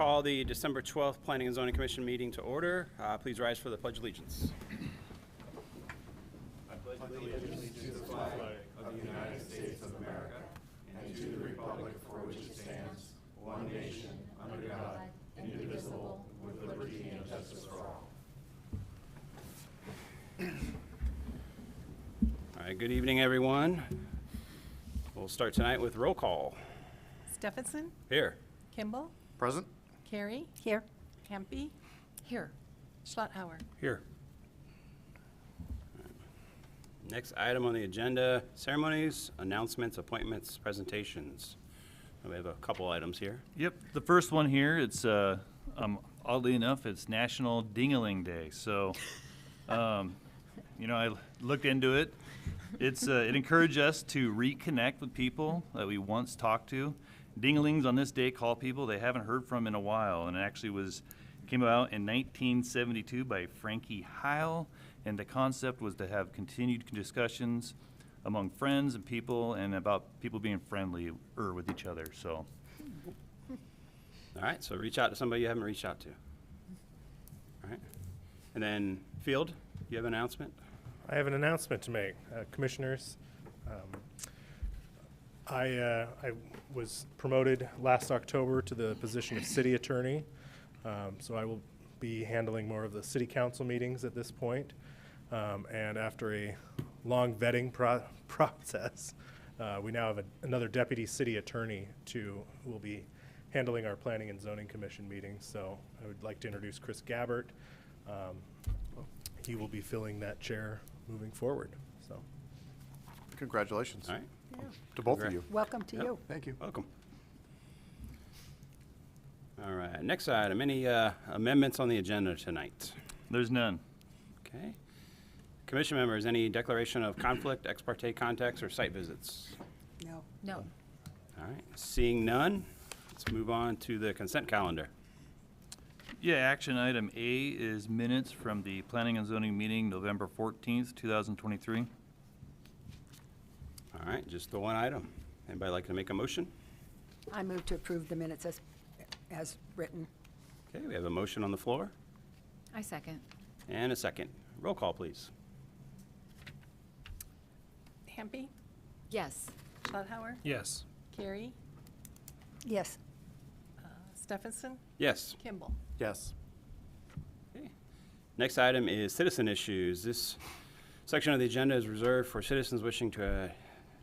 call the December 12th Planning and Zoning Commission meeting to order. Please rise for the Pledge of Allegiance. I pledge allegiance to the flag of the United States of America and to the republic for which it stands, one nation, under God, indivisible, with liberty and justice for all. All right, good evening, everyone. We'll start tonight with roll call. Stephenson? Here. Kimball? Present. Carey? Here. Hampi? Here. Schlotthauer? Here. Next item on the agenda, ceremonies, announcements, appointments, presentations. We have a couple items here. Yep, the first one here, it's oddly enough, it's National Ding-a-ling Day. So, I looked into it. It encouraged us to reconnect with people that we once talked to. Ding-a-lings on this day call people they haven't heard from in a while, and it actually came about in 1972 by Frankie Heil, and the concept was to have continued discussions among friends and people, and about people being friendly with each other. So, All right, so reach out to somebody you haven't reached out to. All right. And then Field, you have an announcement? I have an announcement to make, commissioners. I was promoted last October to the position of city attorney, so I will be handling more of the city council meetings at this point. And after a long vetting process, we now have another deputy city attorney who will be handling our planning and zoning commission meetings. So I would like to introduce Chris Gabbert. He will be filling that chair moving forward. So, Congratulations. All right, To both of you. Welcome to Yep. you. Thank you. welcome. All right, next item, any amendments on the agenda tonight? there's none. Okay. Commission members, any declaration of conflict, ex parte contacts, or site visits? No. No. All right, seeing none, let's move on to the consent calendar. Yeah, action item A is minutes from the Planning and Zoning meeting, November 14th, 2023. All right, just the one item. Anybody like to make a motion? I move to approve the minutes as written. Okay, we have a motion on the floor I second. and a second. Roll call, please. Hampi? Yes. Schlotthauer? yes. Carey? Yes. Stephenson? Yes. Kimball? Yes. Okay. Next item is citizen issues. This section of the agenda is reserved for citizens wishing to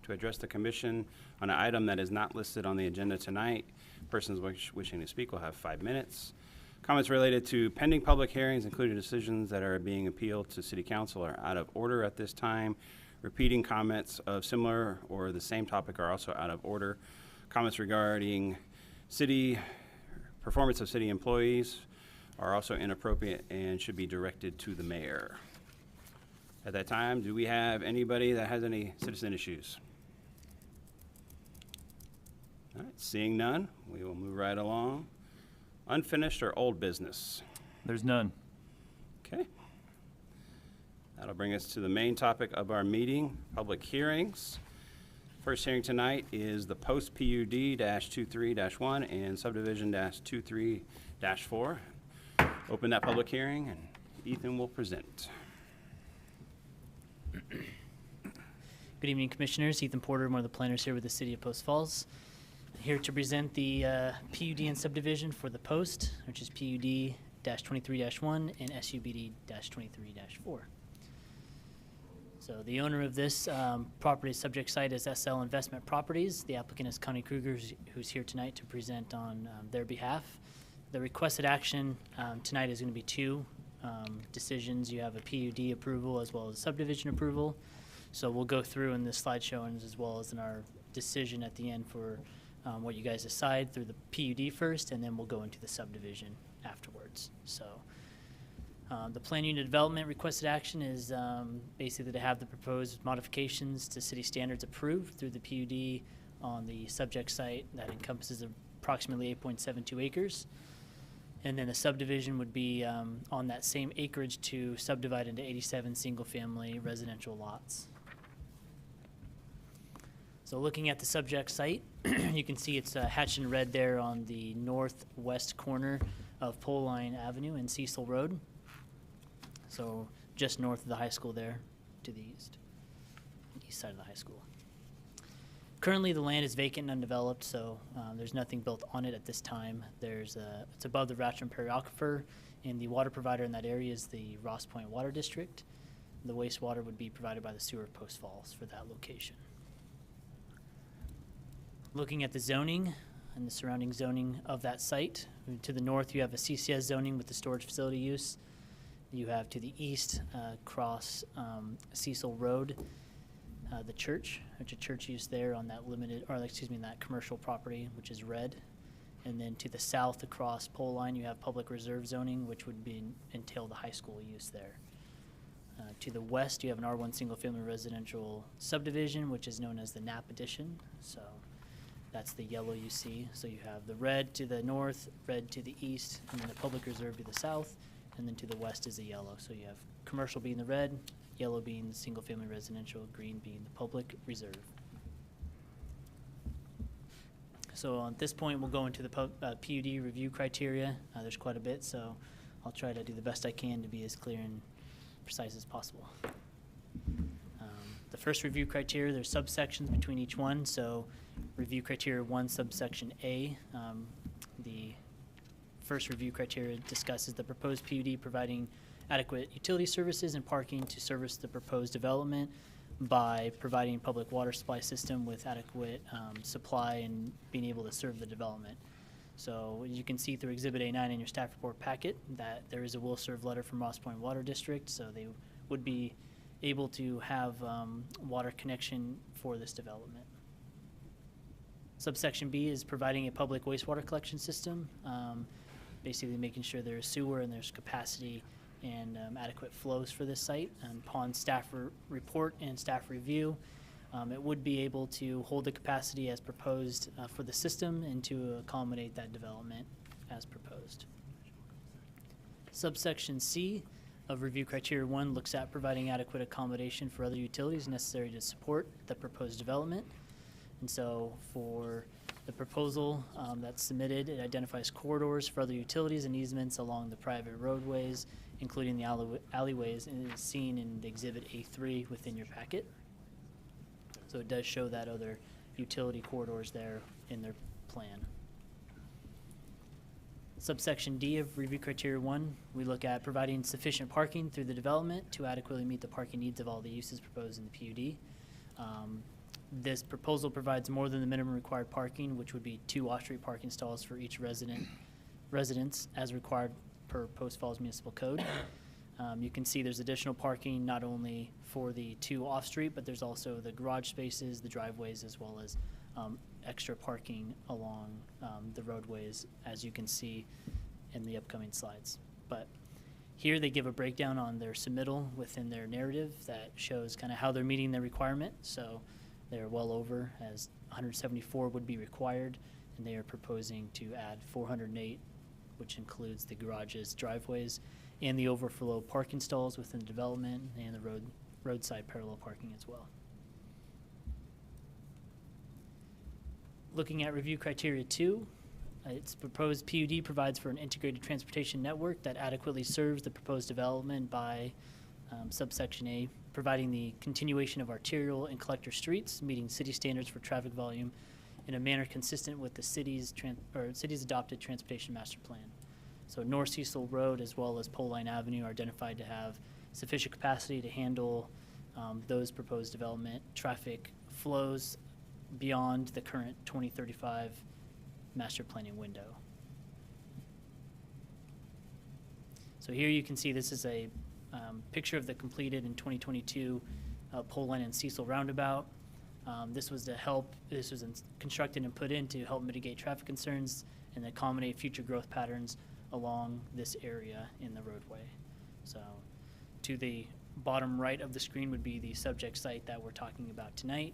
address the commission on an item that is not listed on the agenda tonight. Persons wishing to speak will have 5 minutes. Comments related to pending public hearings, including decisions that are being appealed to City Council, are out of order at this time. Repeating comments of similar or the same topic are also out of order. Comments regarding performance of city employees are also inappropriate and should be directed to the mayor. At that time, do we have anybody that has any citizen issues? All right, seeing none, we will move right along. Unfinished or old business? There's none. Okay. That'll bring us to the main topic of our meeting, public hearings. First hearing tonight is the post PUD-23-1 and subdivision-23-4. Open that public hearing and Ethan will present. Good evening, Commissioners. Ethan Porter, one of the planners here with the City of Post Falls. Here to present the PUD and subdivision for the Post, which is PUD-23-1 and SUBD-23-4. So the owner of this property subject site is SL Investment Properties. The applicant is Connie Kruger, who's here tonight to present on their behalf. The requested action tonight is going to be two decisions. You have a PUD approval as well as subdivision approval. So we'll go through in this slideshow and as well as in our decision at the end for what you guys decide through the PUD first, and then we'll go into the subdivision afterwards. So the plan unit development requested action is basically to have the proposed modifications to city standards approved through the PUD on the subject site that encompasses approximately 8.72 acres. And then the subdivision would be on that same acreage to subdivide into 87 single-family residential lots. So looking at the subject site, you can see it's hatched in red there on the northwest corner of Pole Line Avenue and Cecil Road. So just north of the high school there to the east side of the high school. Currently, the land is vacant and undeveloped, so there's nothing built on it at this time. It's above the Ratcham Prairie Aquifer, and the water provider in that area is the Ross Point Water District. The wastewater would be provided by the sewer of Post Falls for that location. Looking at the zoning and the surrounding zoning of that site, to the north you have a CCS zoning with the storage facility use. You have to the east, across Cecil Road, the church, which a church use there on that that commercial property, which is red. And then to the south across Pole Line, you have public reserve zoning, which would entail the high school use there. To the west, you have an R1 single-family residential subdivision, which is known as the Knapp Addition. So that's the yellow you see. So you have the red to the north, red to the east, and then the public reserve to the south, and then to the west is the yellow. So you have commercial being the red, yellow being the single-family residential, green being the public reserve. So at this point, we'll go into the PUD review criteria. There's quite a bit, so I'll try to do the best I can to be as clear and precise as possible. The first review criteria, there's subsections between each one. So review criteria 1, subsection A, the first review criteria discusses the proposed PUD providing adequate utility services and parking to service the proposed development by providing public water supply system with adequate supply and being able to serve the development. So you can see through Exhibit A9 in your staff report packet that there is a will serve letter from Ross Point Water District, so they would be able to have water connection for this development. Subsection B is providing a public wastewater collection system, basically making sure there's sewer and there's capacity and adequate flows for this site. And upon staff report and staff review, it would be able to hold the capacity as proposed for the system and to accommodate that development as proposed. Subsection C of review criteria 1 looks at providing adequate accommodation for other utilities necessary to support the proposed development. And so for the proposal that's submitted, it identifies corridors for other utilities and easements along the private roadways, including the alleyways, and it is seen in the Exhibit A3 within your packet. So it does show that other utility corridors there in their plan. Subsection D of review criteria 1, we look at providing sufficient parking through the development to adequately meet the parking needs of all the uses proposed in the PUD. This proposal provides more than the minimum required parking, which would be 2 off-street parking stalls for each residence as required per Post Falls Municipal Code. You can see there's additional parking not only for the 2 off-street, but there's also the garage spaces, the driveways, as well as extra parking along the roadways, as you can see in the upcoming slides. But here they give a breakdown on their submittal within their narrative that shows kind of how they're meeting their requirement. So they're well over, as 174 would be required, and they are proposing to add 408, which includes the garages, driveways, and the overflow parking stalls within the development and the roadside parallel parking as well. Looking at review criteria 2, its proposed PUD provides for an integrated transportation network that adequately serves the proposed development by subsection A, providing the continuation of arterial and collector streets, meeting city standards for traffic volume in a manner consistent with the city's adopted transportation master plan. So North Cecil Road as well as Pole Line Avenue are identified to have sufficient capacity to handle those proposed development traffic flows beyond the current 2035 master planning window. So here you can see this is a picture of the completed in 2022 Pole Line and Cecil roundabout. This was constructed and put in to help mitigate traffic concerns and accommodate future growth patterns along this area in the roadway. So to the bottom right of the screen would be the subject site that we're talking about tonight.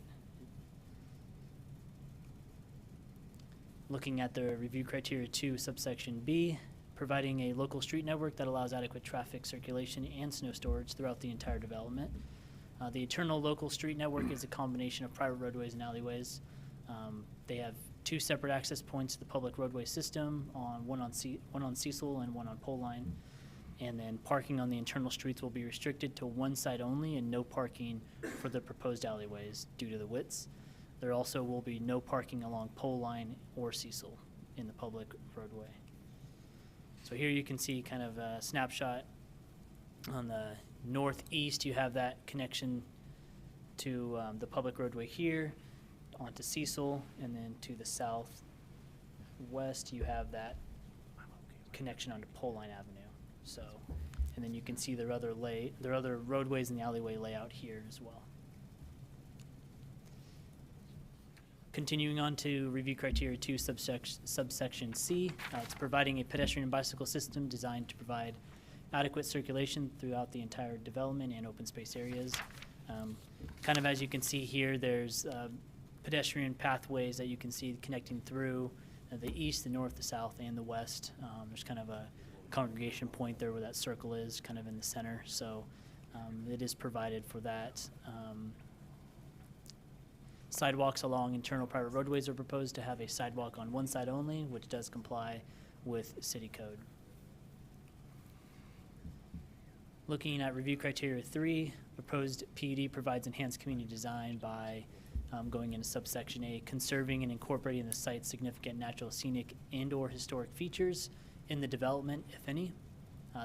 Looking at the review criteria 2, subsection B, providing a local street network that allows adequate traffic circulation and snow storage throughout the entire development. The internal local street network is a combination of private roadways and alleyways. They have two separate access points to the public roadway system, one on Cecil and one on Pole Line. And then parking on the internal streets will be restricted to one side only and no parking for the proposed alleyways due to the widths. There also will be no parking along Pole Line or Cecil in the public roadway. So here you can see kind of a snapshot. On the northeast, you have that connection to the public roadway here, onto Cecil, and then to the southwest, you have that connection onto Pole Line Avenue. So, and then you can see their other roadways in the alleyway layout here as well. Continuing on to review criteria 2, subsection C, it's providing a pedestrian and bicycle system designed to provide adequate circulation throughout the entire development and open space areas. Kind of as you can see here, there's pedestrian pathways that you can see connecting through the east, the north, the south, and the west. There's kind of a congregation point there where that circle is, kind of in the center. So it is provided for that. Sidewalks along internal private roadways are proposed to have a sidewalk on one side only, which does comply with city code. Looking at review criteria 3, proposed PUD provides enhanced community design by going into subsection A, conserving and incorporating the site's significant natural, scenic, and/or historic features in the development, if any.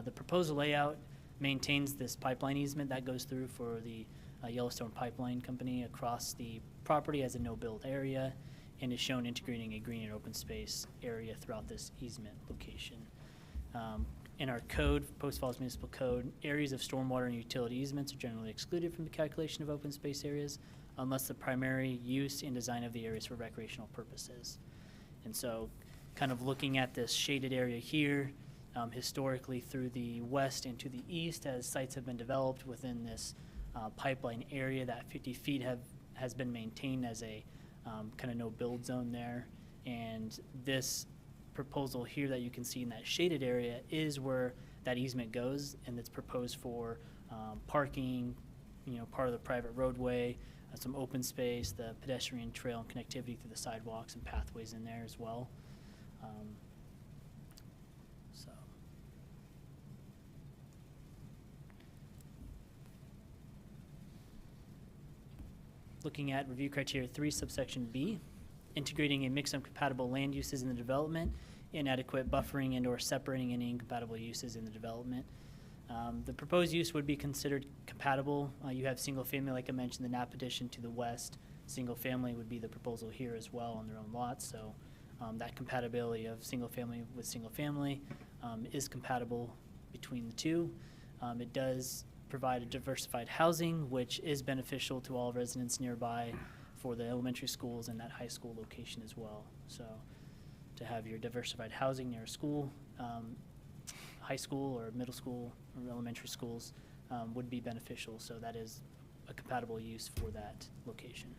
The proposal layout maintains this pipeline easement that goes through for the Yellowstone Pipeline Company across the property as a no-build area, and is shown integrating a green and open space area throughout this easement location. In our code, Post Falls Municipal Code, areas of stormwater and utility easements are generally excluded from the calculation of open space areas unless the primary use and design of the areas for recreational purposes. And so kind of looking at this shaded area here, historically through the west and to the east as sites have been developed within this pipeline area, that 50 feet has been maintained as a kind of no build zone there. And this proposal here that you can see in that shaded area is where that easement goes, and it's proposed for parking, part of the private roadway, some open space, the pedestrian trail and connectivity through the sidewalks and pathways in there as well. So. Looking at review criteria 3, subsection B, integrating a mix of compatible land uses in the development, inadequate buffering and/or separating any incompatible uses in the development. The proposed use would be considered compatible. You have single family, like I mentioned, the NAP addition to the west. Single family would be the proposal here as well on their own lots. So that compatibility of single family with single family is compatible between the two. It does provide a diversified housing, which is beneficial to all residents nearby for the elementary schools and that high school location as well. So to have your diversified housing near a school, high school or middle school or elementary schools would be beneficial. So that is a compatible use for that location.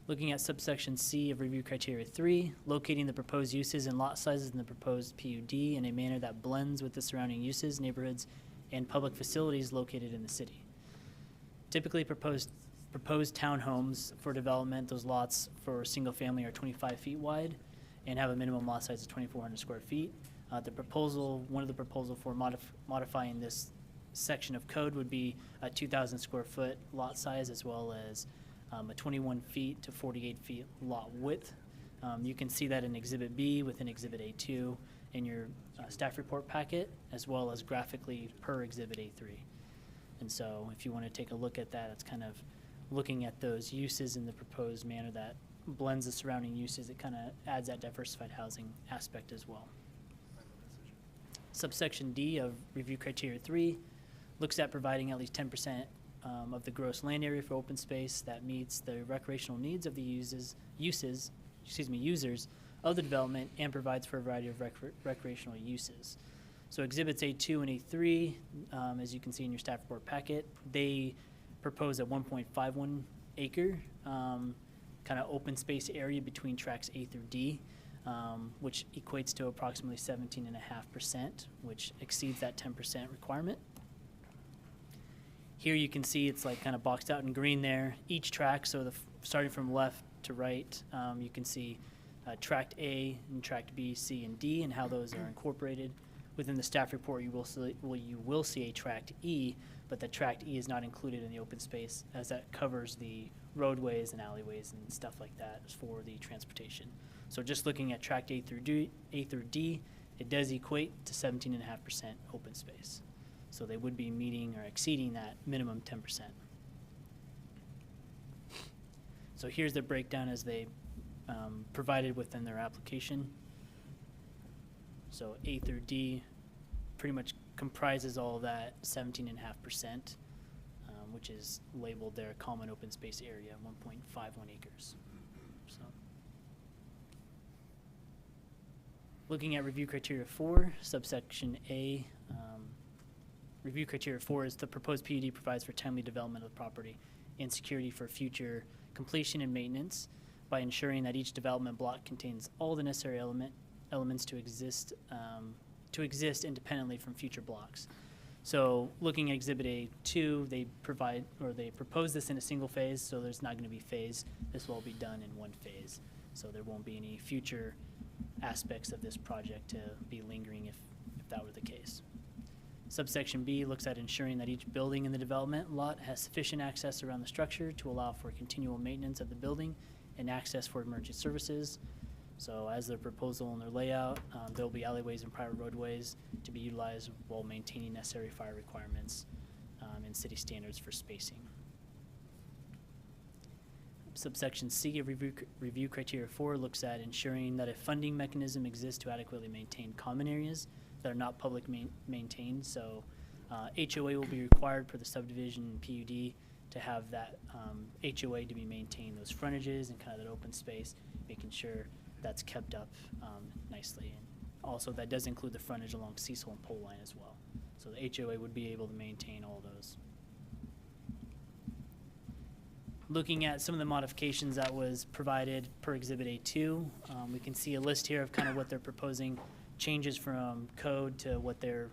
Looking at subsection C of review criteria 3, locating the proposed uses and lot sizes in the proposed PUD in a manner that blends with the surrounding uses, neighborhoods, and public facilities located in the city. Typically proposed townhomes for development, those lots for single family are 25 feet wide and have a minimum lot size of 2,400 square feet. One of the proposal for modifying this section of code would be a 2,000 square foot lot size as well as a 21 feet to 48 feet lot width. You can see that in Exhibit B within Exhibit A2 in your staff report packet, as well as graphically per Exhibit A3. And so if you want to take a look at that, it's kind of looking at those uses in the proposed manner that blends the surrounding uses. It kind of adds that diversified housing aspect as well. Subsection D of review criteria 3 looks at providing at least 10% of the gross land area for open space that meets the recreational needs of the users of the development and provides for a variety of recreational uses. So exhibits A2 and A3, as you can see in your staff report packet, they propose a 1.51 acre kind of open space area between tracks A through D, which equates to approximately 17.5%, which exceeds that 10% requirement. Here you can see it's like kind of boxed out in green there. Each track, so starting from left to right, you can see Tract A and Tract B, C, and D, and how those are incorporated. Within the staff report, you will see a Tract E, but the Tract E is not included in the open space, as that covers the roadways and alleyways and stuff like that for the transportation. So just looking at Tract A through D, it does equate to 17.5% open space. So they would be meeting or exceeding that minimum 10%. So here's the breakdown as they provided within their application. So A through D pretty much comprises all of that 17.5%, which is labeled their common open space area, 1.51 acres. So, looking at review criteria 4, subsection A, review criteria 4 is the proposed PUD provides for timely development of the property and security for future completion and maintenance by ensuring that each development block contains all the necessary elements to exist independently from future blocks. So looking at Exhibit A2, they propose this in a single phase, so there's not going to be phase. This will all be done in one phase. So there won't be any future aspects of this project to be lingering if that were the case. Subsection B looks at ensuring that each building in the development lot has sufficient access around the structure to allow for continual maintenance of the building and access for emergency services. So as their proposal and their layout, there will be alleyways and private roadways to be utilized while maintaining necessary fire requirements and city standards for spacing. Subsection C of review criteria 4 looks at ensuring that a funding mechanism exists to adequately maintain common areas that are not public maintained. So HOA will be required per the subdivision and PUD to have that HOA to be maintained, those frontages and kind of that open space, making sure that's kept up nicely. And also that does include the frontage along Cecil and Pole Line as well. So the HOA would be able to maintain all those. Looking at some of the modifications that was provided per Exhibit A2, we can see a list here of kind of what they're proposing, changes from code to what they're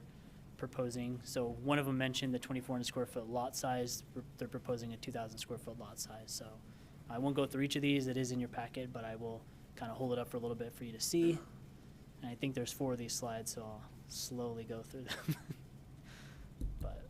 proposing. So one of them mentioned the 2,400 square foot lot size. They're proposing a 2,000 square foot lot size. So I won't go through each of these. It is in your packet, but I will kind of hold it up for a little bit for you to see. And I think there's 4 of these slides, so I'll slowly go through them. But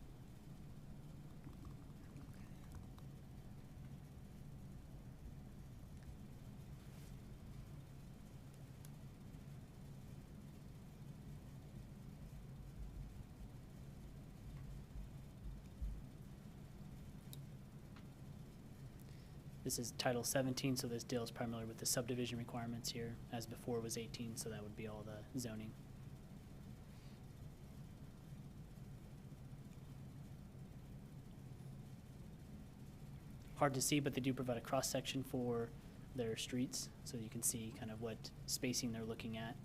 this is Title 17, so this deals primarily with the subdivision requirements here. As before it was 18, so that would be all the zoning. Hard to see, but they do provide a cross-section for their streets, so you can see kind of what spacing they're looking at.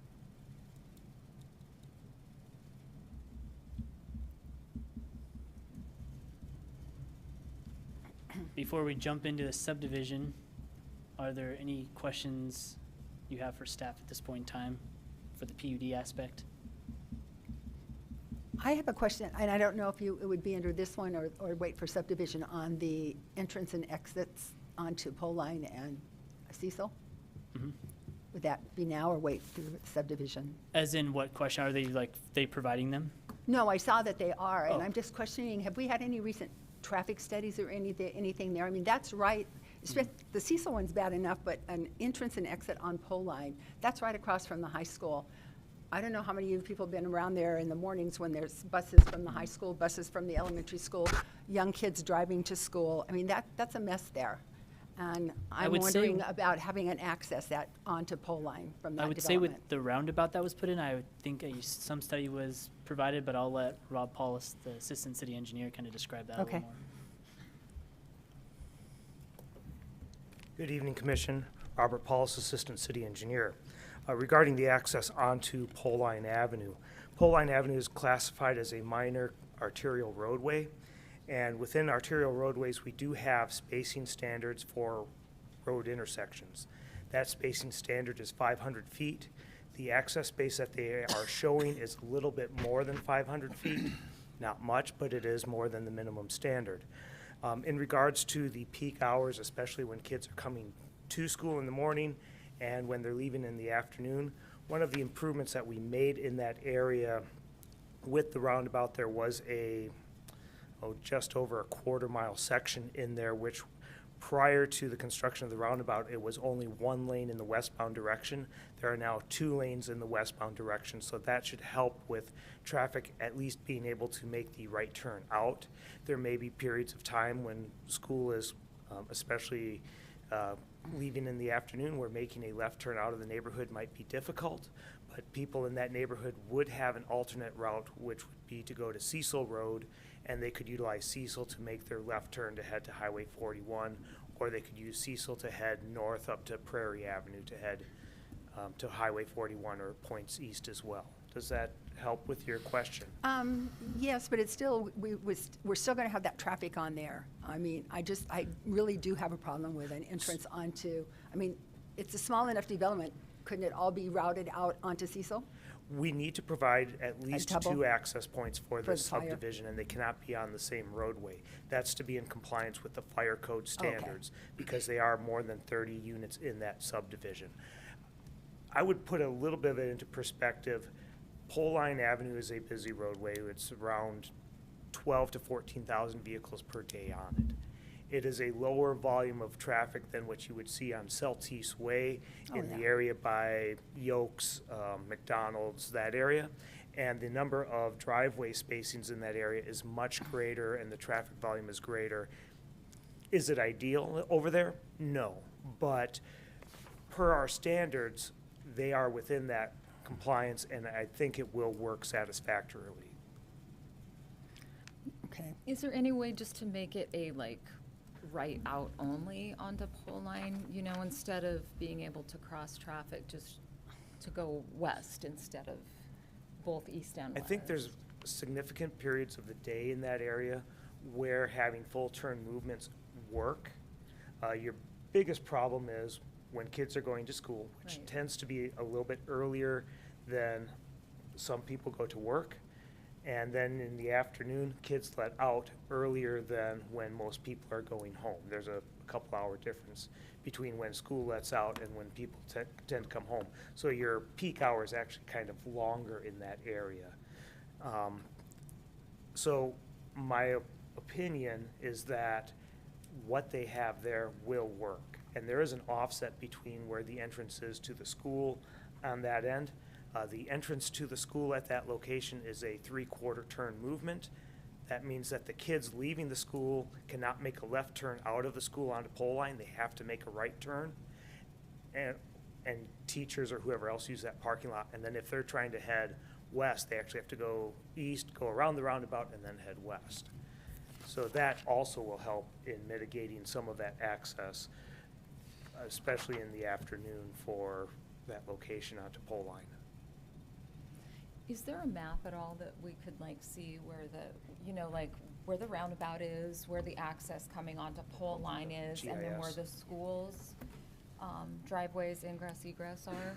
Before we jump into the subdivision, are there any questions you have for staff at this point in time for the PUD aspect? I have a question, and I don't know if it would be under this one or wait for subdivision on the entrance and exits onto Pole Line and Cecil. Mhm. Would that be now or wait through subdivision? As in what question? Are they providing them? No, I saw that they are, and Oh. I'm just questioning, have we had any recent traffic studies or anything there? I mean, that's right, the Cecil one's bad enough, but an entrance and exit on Pole Line, that's right across from the high school. I don't know how many of you people have been around there in the mornings when there's buses from the high school, buses from the elementary school, young kids driving to school. I mean, that's a mess there. And I'm would say- wondering about having an access onto Pole Line from that I would say with the roundabout that was put in, I would think some study was provided, but I'll let Rob Paulus, the assistant city engineer, kind of describe that a Okay. little more. Good evening, Commission. Robert Paulus, Assistant City Engineer. Regarding the access onto Pole Line Avenue. Pole Line Avenue is classified as a minor arterial roadway, and within arterial roadways, we do have spacing standards for road intersections. That spacing standard is 500 feet. The access space that they are showing is a little bit more than 500 feet. not much, but it is more than the minimum standard. In regards to the peak hours, especially when kids are coming to school in the morning and when they're leaving in the afternoon, one of the improvements that we made in that area with the roundabout, there was just over a quarter-mile section in there, which prior to the construction of the roundabout, it was only one lane in the westbound direction. There are now 2 lanes in the westbound direction, so that should help with traffic at least being able to make the right turn out. There may be periods of time when school is, especially leaving in the afternoon, where making a left turn out of the neighborhood might be difficult, but people in that neighborhood would have an alternate route, which would be to go to Cecil Road, and they could utilize Cecil to make their left turn to head to Highway 41, or they could use Cecil to head north up to Prairie Avenue to head to Highway 41 or points east as well. Does that help with your question? Yes, but it's still, we're still going to have that traffic on there. I mean, I really do have a problem with an entrance onto, I mean, it's a small enough development. Couldn't it all be routed out onto Cecil? We need to provide at least double? 2 access points for For the the fire. subdivision, and they cannot be on the same roadway. That's to be in compliance with the fire code standards, because they are more than 30 units in that subdivision. I would put a little bit of it into perspective. Pole Line Avenue is a busy roadway. It's around 12 to 14,000 vehicles per day on it. It is a lower volume of traffic than what you would see on Celtice Way in the area by Yokes, McDonald's, that area. And the number of driveway spacings in that area is much greater, and the traffic volume is greater. Is it ideal over there? No. But per our standards, they are within that compliance, and I think it will work satisfactorily. Okay. Is there any way just to make it a right out only onto Pole Line, you know, instead of being able to cross traffic, just to go west instead of both east and I west? think there's significant periods of the day in that area where having full turn movements work. Your biggest problem is when kids are going to school, which Right. tends to be a little bit earlier than some people go to work. And then in the afternoon, kids let out earlier than when most people are going home. There's a couple-hour difference between when school lets out and when people tend to come home. So your peak hour is actually kind of longer in that area. So my opinion is that what they have there will work. And there is an offset between where the entrance is to the school on that end. The entrance to the school at that location is a 3/4 turn movement. That means that the kids leaving the school cannot make a left turn out of the school onto Pole Line. They have to make a right turn. And teachers or whoever else use that parking lot. And then if they're trying to head west, they actually have to go east, go around the roundabout, and then head west. So that also will help in mitigating some of that access, especially in the afternoon for that location onto Pole Line. Is there a map at all that we could see where where the roundabout is, where the access coming onto Pole Line is, and then where GIS. the schools, driveways, ingress, egress are?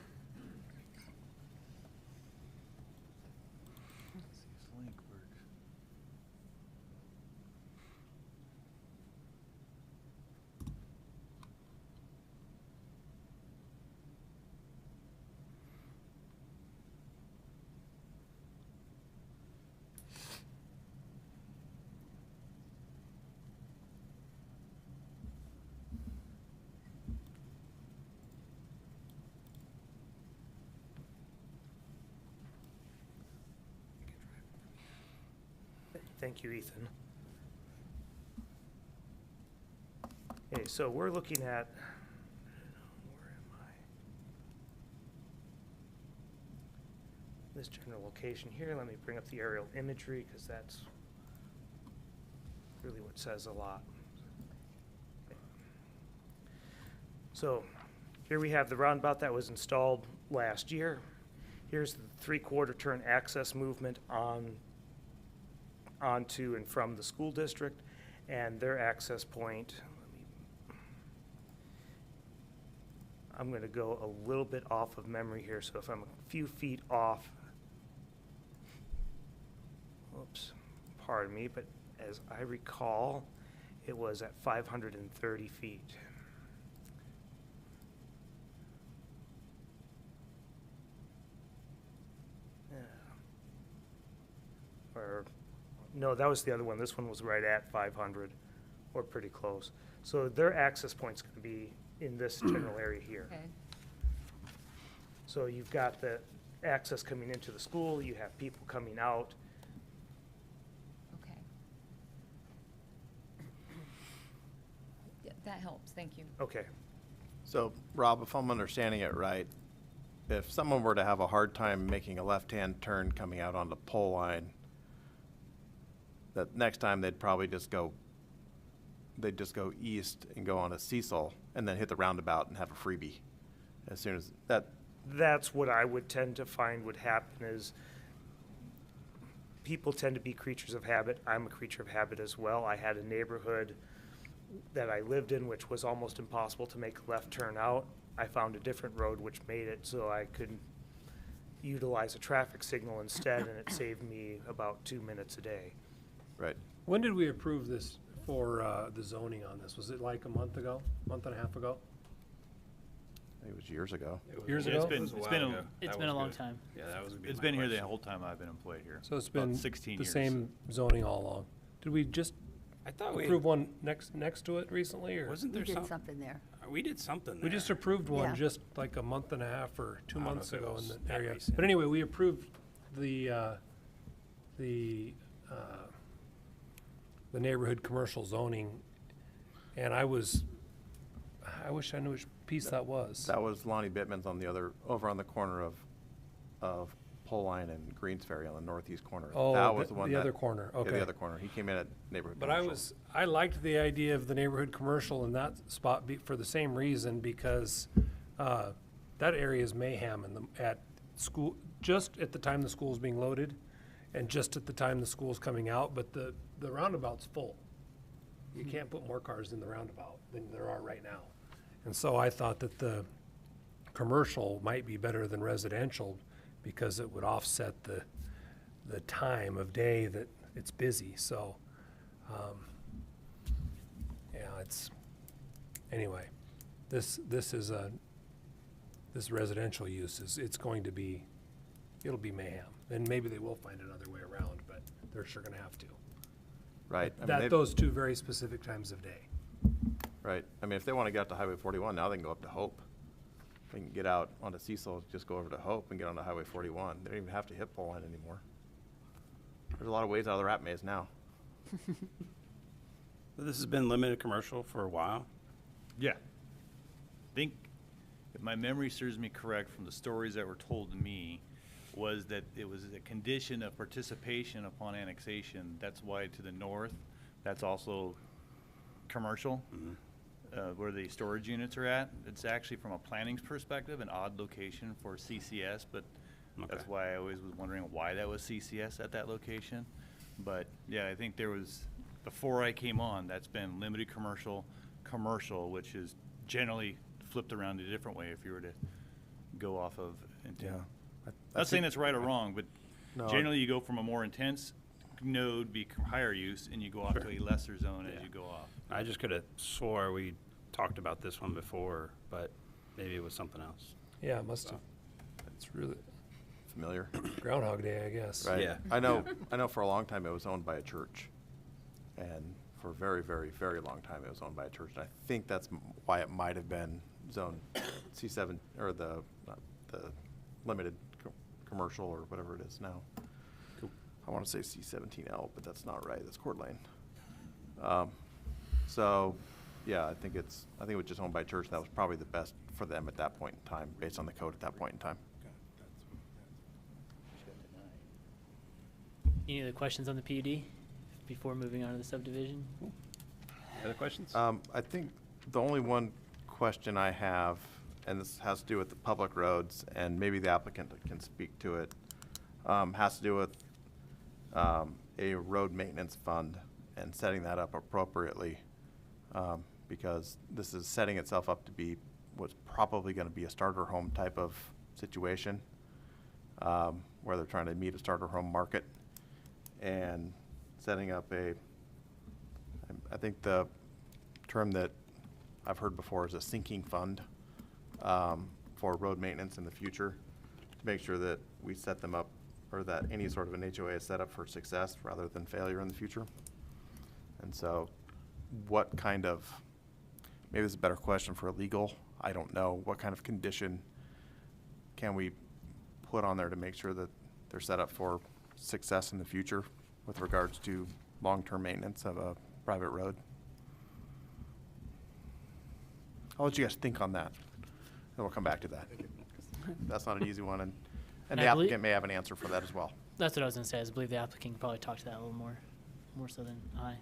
Thank you, Ethan. Okay, so we're looking at, where am I? This general location here. Let me bring up the aerial imagery because that's really what says a lot. Okay. So here we have the roundabout that was installed last year. Here's the 3/4 turn access movement onto and from the school district, and their access point. I'm going to go a little bit off of memory here, so if I'm a few feet off, oops, pardon me, but as I recall, it was at 530 feet. Yeah. Or, no, that was the other one. This one was right at 500, or pretty close. So their access point's going to be in this general area here. Okay. So you've got the access coming into the school, you have people coming out. Okay. Yeah, that helps, thank you. Okay, So, Rob, if I'm understanding it right, if someone were to have a hard time making a left-hand turn coming out on the pole line, that next time they'd probably just go east and go on a Cecil and then hit the roundabout and have a freebie as soon as that. that's what I would tend to find would happen is people tend to be creatures of habit. I'm a creature of habit as well. I had a neighborhood that I lived in which was almost impossible to make a left turn out. I found a different road which made it so I could utilize a traffic signal instead, and it saved me about 2 minutes a day. Right. When did we approve this for the zoning on this? Was it like a month ago, month and a half ago? I think it was years ago. Years Yeah, ago? It's been a long time. Yeah, that was. It's been here the whole time I've been employed here. So it's About been 16 the years. same zoning all along. Did we just I thought we, approve one next to it recently, or? wasn't We there did something? something there. We did something there. We just approved one Yeah. just like a month and a half or 2 I don't know months if it ago in was the that area. recent. But anyway, we approved the neighborhood commercial zoning, and I wish I knew which piece that was. That was Lonnie Bittman's on the other, over on the corner of Pole Line and Greens Ferry on the northeast corner. Oh, That was the one the that. other corner, Yeah, okay. the other corner. He came in at neighborhood But commercial. I liked the idea of the neighborhood commercial in that spot for the same reason, because that area is mayhem at school, just at the time the school's being loaded, and just at the time the school's coming out, but the roundabout's full. You can't put more cars in the roundabout than there are right now. And so I thought that the commercial might be better than residential, because it would offset the time of day that it's busy, so, yeah, anyway, this residential use it's going to be, it'll be mayhem. And maybe they will find another way around, but they're sure gonna have to. Right. I mean, they've- Those two very specific times of day. Right. I mean, if they want to get out to Highway 41, now they can go up to Hope. They can get out onto Cecil, just go over to Hope and get onto Highway 41. They don't even have to hit Pole Line anymore. There's a lot of ways out of the rat maze now. This has been limited commercial for a while. Yeah. I think, if my memory serves me correct from the stories that were told to me, was that it was a condition of participation upon annexation. That's why to the north, that's also commercial, where the storage units are at. It's actually, from a planning perspective, an odd location for CCS, but that's Okay. why I always was wondering why that was CCS at that location. But, yeah, I think there was, before I came on, that's been limited commercial, which is generally flipped around a different way if you were to go off of intent. Not saying that's right or wrong, but No. generally you go from a more intense node, be higher use, and you go off to a lesser zone as Yeah. you go off. I just could have swore we talked about this one before, but maybe it was something else. Yeah, it must have. It's really Familiar? Groundhog Day, I guess. Right. Yeah. I know for a long time it was owned by a church. And for a very, very, very long time it was owned by a church. And I think that's why it might have been zone C7, or the limited commercial, or whatever it is now. I want to say C17L, but that's not right. That's Court Lane. So, yeah, I think it was just owned by a church. And that was probably the best for them at that point in time, based on the code at that point in time. Any other questions on the PUD before moving on to the subdivision? Other questions? I think the only one question I have, and this has to do with the public roads, and maybe the applicant can speak to it, has to do with a road maintenance fund and setting that up appropriately, because this is setting itself up to be what's probably going to be a starter home type of situation, where they're trying to meet a starter home market. And setting up I think the term that I've heard before is a sinking fund for road maintenance in the future, to make sure that we set them up, or that any sort of an HOA is set up for success rather than failure in the future. And so what kind of, maybe this is a better question for legal, I don't know, what kind of condition can we put on there to make sure that they're set up for success in the future with regards to long-term maintenance of a private road? I'll let you guys think on that, and we'll come back to that. That's not an easy one, and And the I believe- applicant may have an answer for that as well. That's what I was gonna say. I believe the applicant can probably talk to that a little more so than I.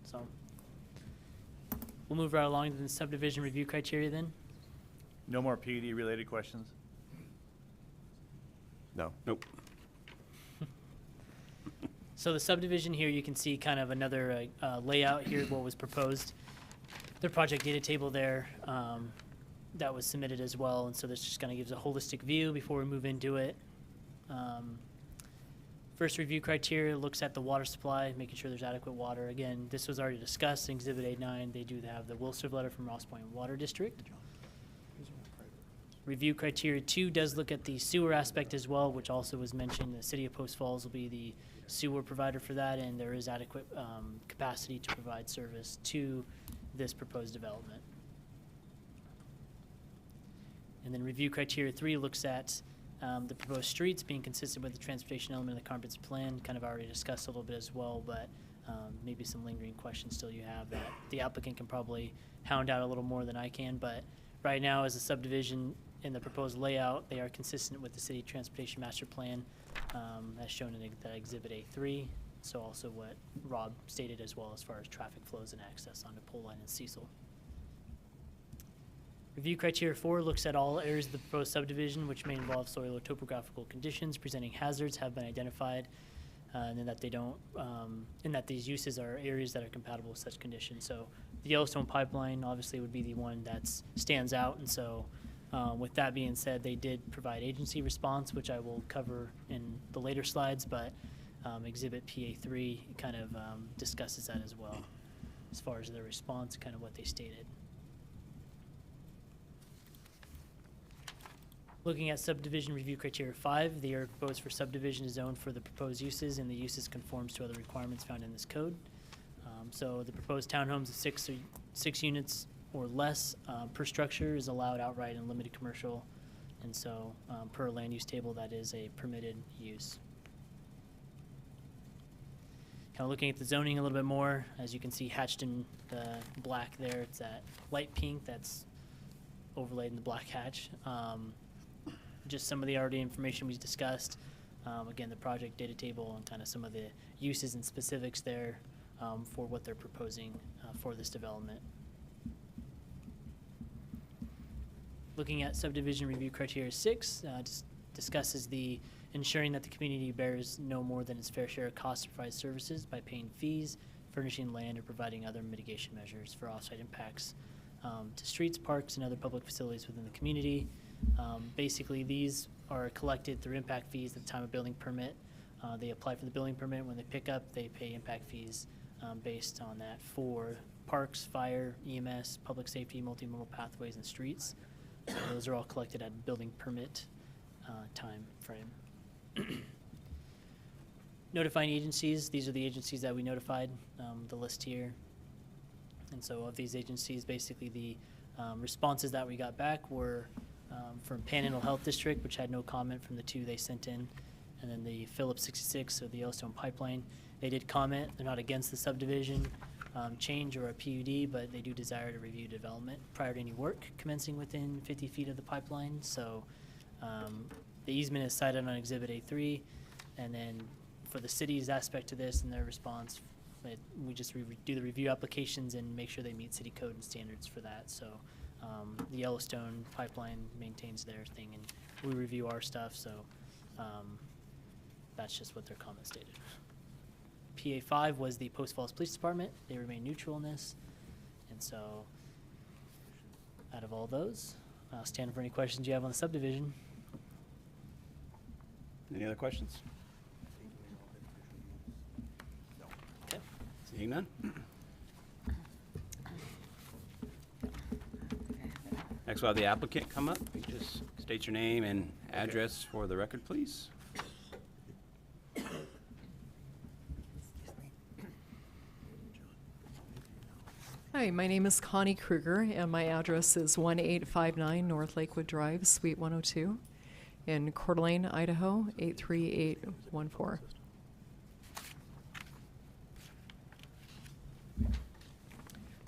So we'll move right along to the subdivision review criteria then. No more PUD-related questions? No. Nope. So the subdivision here, you can see kind of another layout here, what was proposed. The project data table there, that was submitted as well, and so this just kind of gives a holistic view before we move into it. First review criteria looks at the water supply, making sure there's adequate water. Again, this was already discussed in Exhibit A9. They do have the will serve letter from Ross Point Water District. Review criteria 2 does look at the sewer aspect as well, which also was mentioned. The city of Post Falls will be the sewer provider for that, and there is adequate capacity to provide service to this proposed development. And then review criteria 3 looks at the proposed streets being consistent with the transportation element of the comprehensive plan, kind of already discussed a little bit as well, but maybe some lingering questions still you have that the applicant can probably hound out a little more than I can, but right now as a subdivision in the proposed layout, they are consistent with the city transportation master plan as shown in that Exhibit A3, so also what Rob stated as well as far as traffic flows and access onto Pole Line and Cecil. Review criteria 4 looks at all areas of the proposed subdivision which may involve soil or topographical conditions presenting hazards have been identified, and then that they don't, and that these uses are areas that are compatible with such conditions. So the Yellowstone pipeline obviously would be the one that stands out, and so with that being said, they did provide agency response, which I will cover in the later slides, but Exhibit PA3 kind of discusses that as well, as far as their response, kind of what they stated. Looking at subdivision review criteria 5, they are proposed for subdivision zone for the proposed uses, and the uses conforms to other requirements found in this code. So the proposed townhomes of 6 units or less per structure is allowed outright in limited commercial, and so per land use table, that is a permitted use. Kind of looking at the zoning a little bit more, as you can see hatched in the black there, it's that light pink that's overlaid in the black hatch. Just some of the already information we discussed. Again, the project data table and kind of some of the uses and specifics there for what they're proposing for this development. Looking at subdivision review criteria 6, just discusses the ensuring that the community bears no more than its fair share of costs to provide services by paying fees, furnishing land, or providing other mitigation measures for off-site impacts to streets, parks, and other public facilities within the community. Basically, these are collected through impact fees at the time of building permit. They apply for the building permit. When they pick up, they pay impact fees based on that for parks, fire, EMS, public safety, multimodal pathways, and streets. So those are all collected at building permit time frame. Notifying agencies, these are the agencies that we notified, the list here. And so of these agencies, basically the responses that we got back were from Panhandle Health District, which had no comment from the 2 they sent in, and then the Phillips 66, so the Yellowstone Pipeline. They did comment. They're not against the subdivision change or a PUD, but they do desire to review development prior to any work commencing within 50 feet of the pipeline. So the easement is cited on Exhibit A3, and then for the city's aspect to this and their response, we just do the review applications and make sure they meet city code and standards for that. So the Yellowstone Pipeline maintains their thing, and we review our stuff, so that's just what their comment stated. PA5 was the Post Falls Police Department. They remain neutral in this, and so out of all those, I'll stand for any questions you have on the subdivision. Any other questions? Seeing none? Next, we'll have the applicant come up. You just state your name and address for the record, please. Hi, my name is Connie Kruger, and my address is 1859 North Lakewood Drive, Suite 102, in Coeur d'Alene, Idaho, 83814.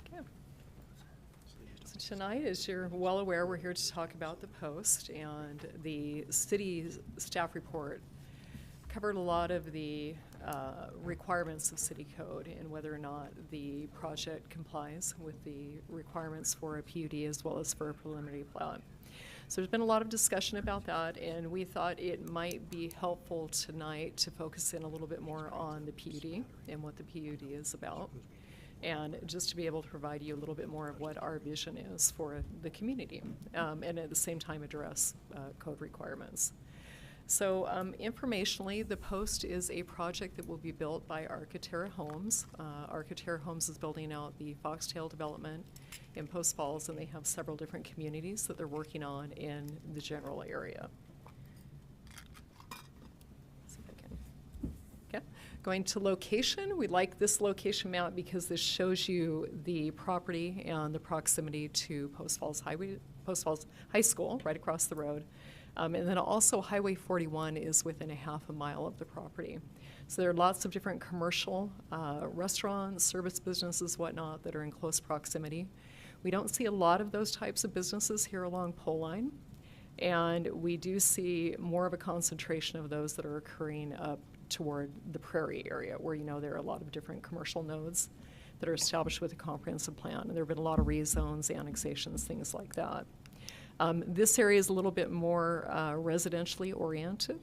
Okay. So tonight, as you're well aware, we're here to talk about the post, and the city staff report covered a lot of the requirements of city code and whether or not the project complies with the requirements for a PUD as well as for a preliminary plat. So there's been a lot of discussion about that, and we thought it might be helpful tonight to focus in a little bit more on the PUD and what the PUD is about, and just to be able to provide you a little bit more of what our vision is for the community, and at the same time address code requirements. So informationally, the post is a project that will be built by Architerra Homes. Architerra Homes is building out the Foxtail development in Post Falls, and they have several different communities that they're working on in the general area. See if I can. Okay. Going to location, we like this location map because this shows you the property and the proximity to Post Falls High School, right across the road. And then also Highway 41 is within a half a mile of the property. So there are lots of different commercial restaurants, service businesses, whatnot, that are in close proximity. We don't see a lot of those types of businesses here along Pole Line, and we do see more of a concentration of those that are occurring up toward the Prairie area, where you know there are a lot of different commercial nodes that are established with a comprehensive plan, and there have been a lot of rezones, annexations, things like that. This area is a little bit more residentially oriented,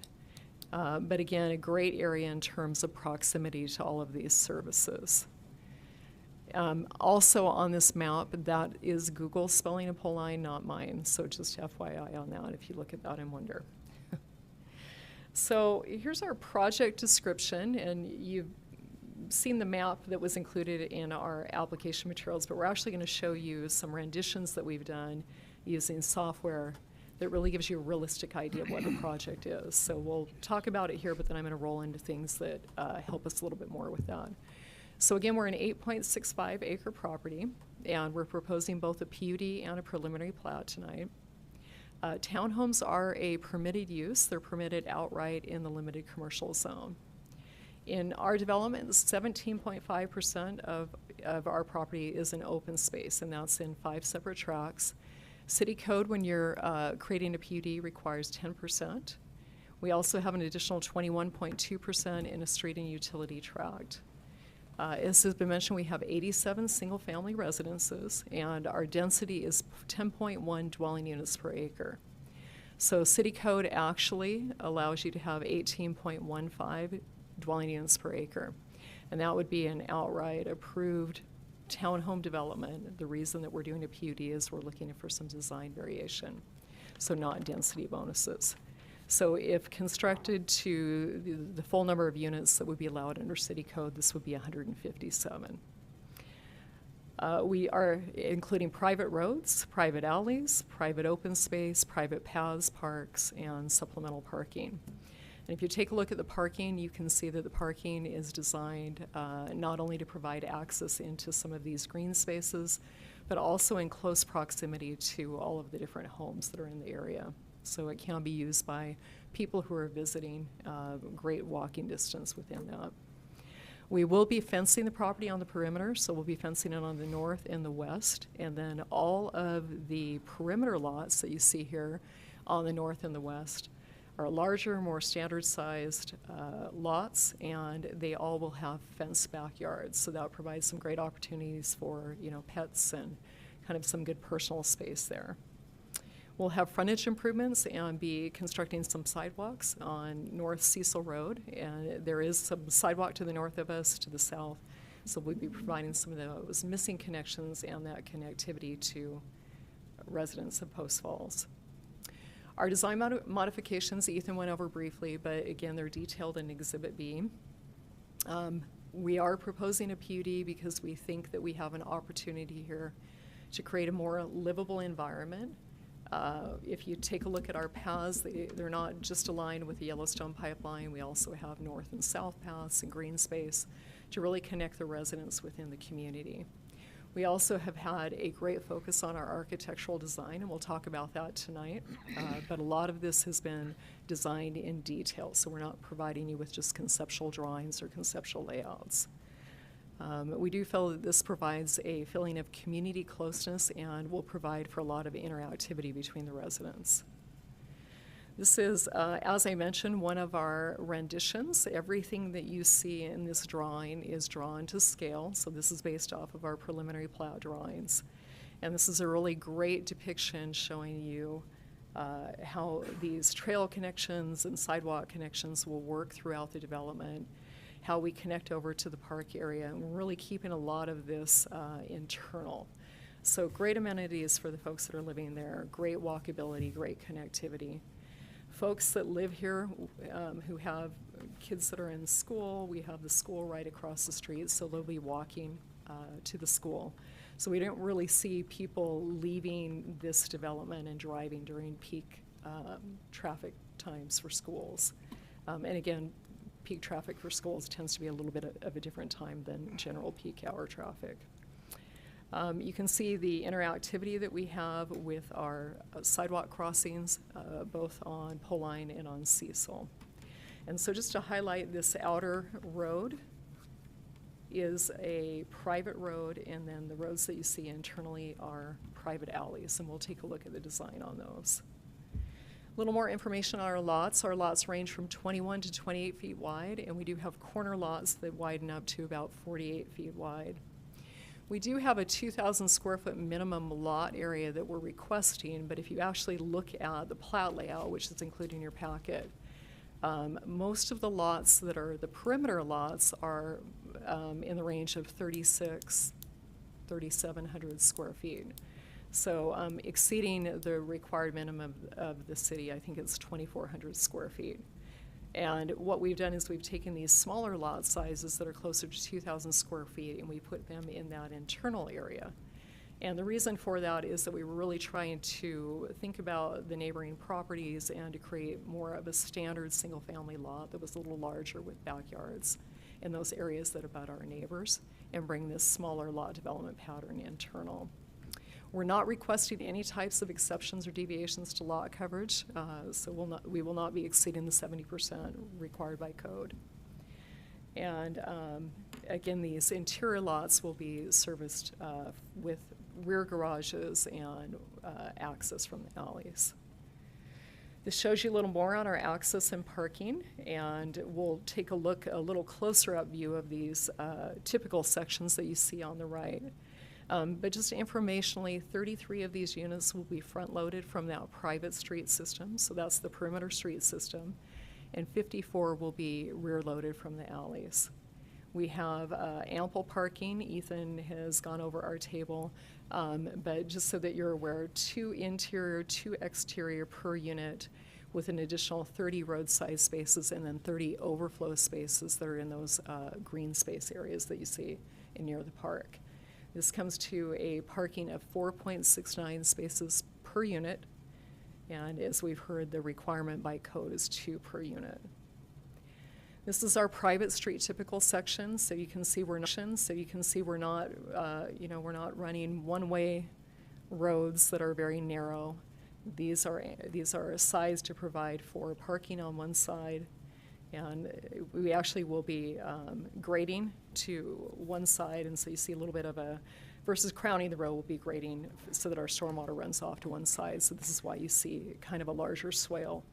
but again, a great area in terms of proximity to all of these services. Also on this map, that is Google spelling of Pole Line, not mine, so just FYI on that if you look at that and wonder. So here's our project description, and you've seen the map that was included in our application materials, but we're actually going to show you some renditions that we've done using software that really gives you a realistic idea of what the project is. So we'll talk about it here, but then I'm going to roll into things that help us a little bit more with that. So again, we're an 8.65 acre property, and we're proposing both a PUD and a preliminary plat tonight. Townhomes are a permitted use. They're permitted outright in the limited commercial zone. In our development, 17.5% of our property is in open space, and that's in 5 separate tracts. City code, when you're creating a PUD, requires 10%. We also have an additional 21.2% in a street and utility tract. As has been mentioned, we have 87 single-family residences, and our density is 10.1 dwelling units per acre. So city code actually allows you to have 18.15 dwelling units per acre, and that would be an outright approved townhome development. The reason that we're doing a PUD is we're looking for some design variation, so not density bonuses. So if constructed to the full number of units that would be allowed under city code, this would be 157. We are including private roads, private alleys, private open space, private paths, parks, and supplemental parking. And if you take a look at the parking, you can see that the parking is designed not only to provide access into some of these green spaces, but also in close proximity to all of the different homes that are in the area. So it can be used by people who are visiting, great walking distance within that. We will be fencing the property on the perimeter, so we'll be fencing it on the north and the west, and then all of the perimeter lots that you see here on the north and the west are larger, more standard-sized lots, and they all will have fenced backyards. So that provides some great opportunities for, you know, pets and kind of some good personal space there. We'll have frontage improvements and be constructing some sidewalks on North Cecil Road, and there is some sidewalk to the north of us, to the south, so we'll be providing some of those missing connections and that connectivity to residents of Post Falls. Our design modifications, Ethan went over briefly, but again, they're detailed in Exhibit B. We are proposing a PUD because we think that we have an opportunity here to create a more livable environment. If you take a look at our paths, they're not just aligned with the Yellowstone pipeline. We also have north and south paths and green space to really connect the residents within the community. We also have had a great focus on our architectural design, and we'll talk about that tonight. But a lot of this has been designed in detail, so we're not providing you with just conceptual drawings or conceptual layouts. We do feel that this provides a feeling of community closeness and will provide for a lot of interactivity between the residents. This is, as I mentioned, one of our renditions. Everything that you see in this drawing is drawn to scale, so this is based off of our preliminary plat drawings. And this is a really great depiction showing you how these trail connections and sidewalk connections will work throughout the development, how we connect over to the park area, and we're really keeping a lot of this internal. So great amenities for the folks that are living there, great walkability, great connectivity. Folks that live here who have kids that are in school, we have the school right across the street, so they'll be walking to the school. So we don't really see people leaving this development and driving during peak traffic times for schools. And again, peak traffic for schools tends to be a little bit of a different time than general peak hour traffic. You can see the interactivity that we have with our sidewalk crossings, both on Poline and on Cecil. And so just to highlight, this outer road is a private road, and then the roads that you see internally are private alleys, and we'll take a look at the design on those. A little more information on our lots. Our lots range from 21 to 28 feet wide, and we do have corner lots that widen up to about 48 feet wide. We do have a 2,000 square foot minimum lot area that we're requesting, but if you actually look at the plat layout, which is included in your packet, most of the lots that are the perimeter lots are in the range of 3,700 square feet. So exceeding the required minimum of the city, I think it's 2,400 square feet. And what we've done is we've taken these smaller lot sizes that are closer to 2,000 square feet, and we put them in that internal area. And the reason for that is that we were really trying to think about the neighboring properties and to create more of a standard single-family lot that was a little larger with backyards in those areas that abut our neighbors, and bring this smaller lot development pattern internal. We're not requesting any types of exceptions or deviations to lot coverage, so we will not be exceeding the 70% required by code. And again, these interior lots will be serviced with rear garages and access from the alleys. This shows you a little more on our access and parking, and we'll take a look, a little closer up view of these typical sections that you see on the right. But just informationally, 33 of these units will be front-loaded from that private street system, so that's the perimeter street system, and 54 will be rear-loaded from the alleys. We have ample parking. Ethan has gone over our table, but just so that you're aware, 2 interior, 2 exterior per unit, with an additional 30 roadside spaces and then 30 overflow spaces that are in those green space areas that you see near the park. This comes to a parking of 4.69 spaces per unit, and as we've heard, the requirement by code is 2 per unit. This is our private street typical section, so you can see we're not, we're not running one-way roads that are very narrow. These are sized to provide for parking on one side, and we actually will be grading to one side, and so you see a little bit of a, versus crowning the road, we'll be grading so that our stormwater runs off to one side. So this is why you see kind of a larger swale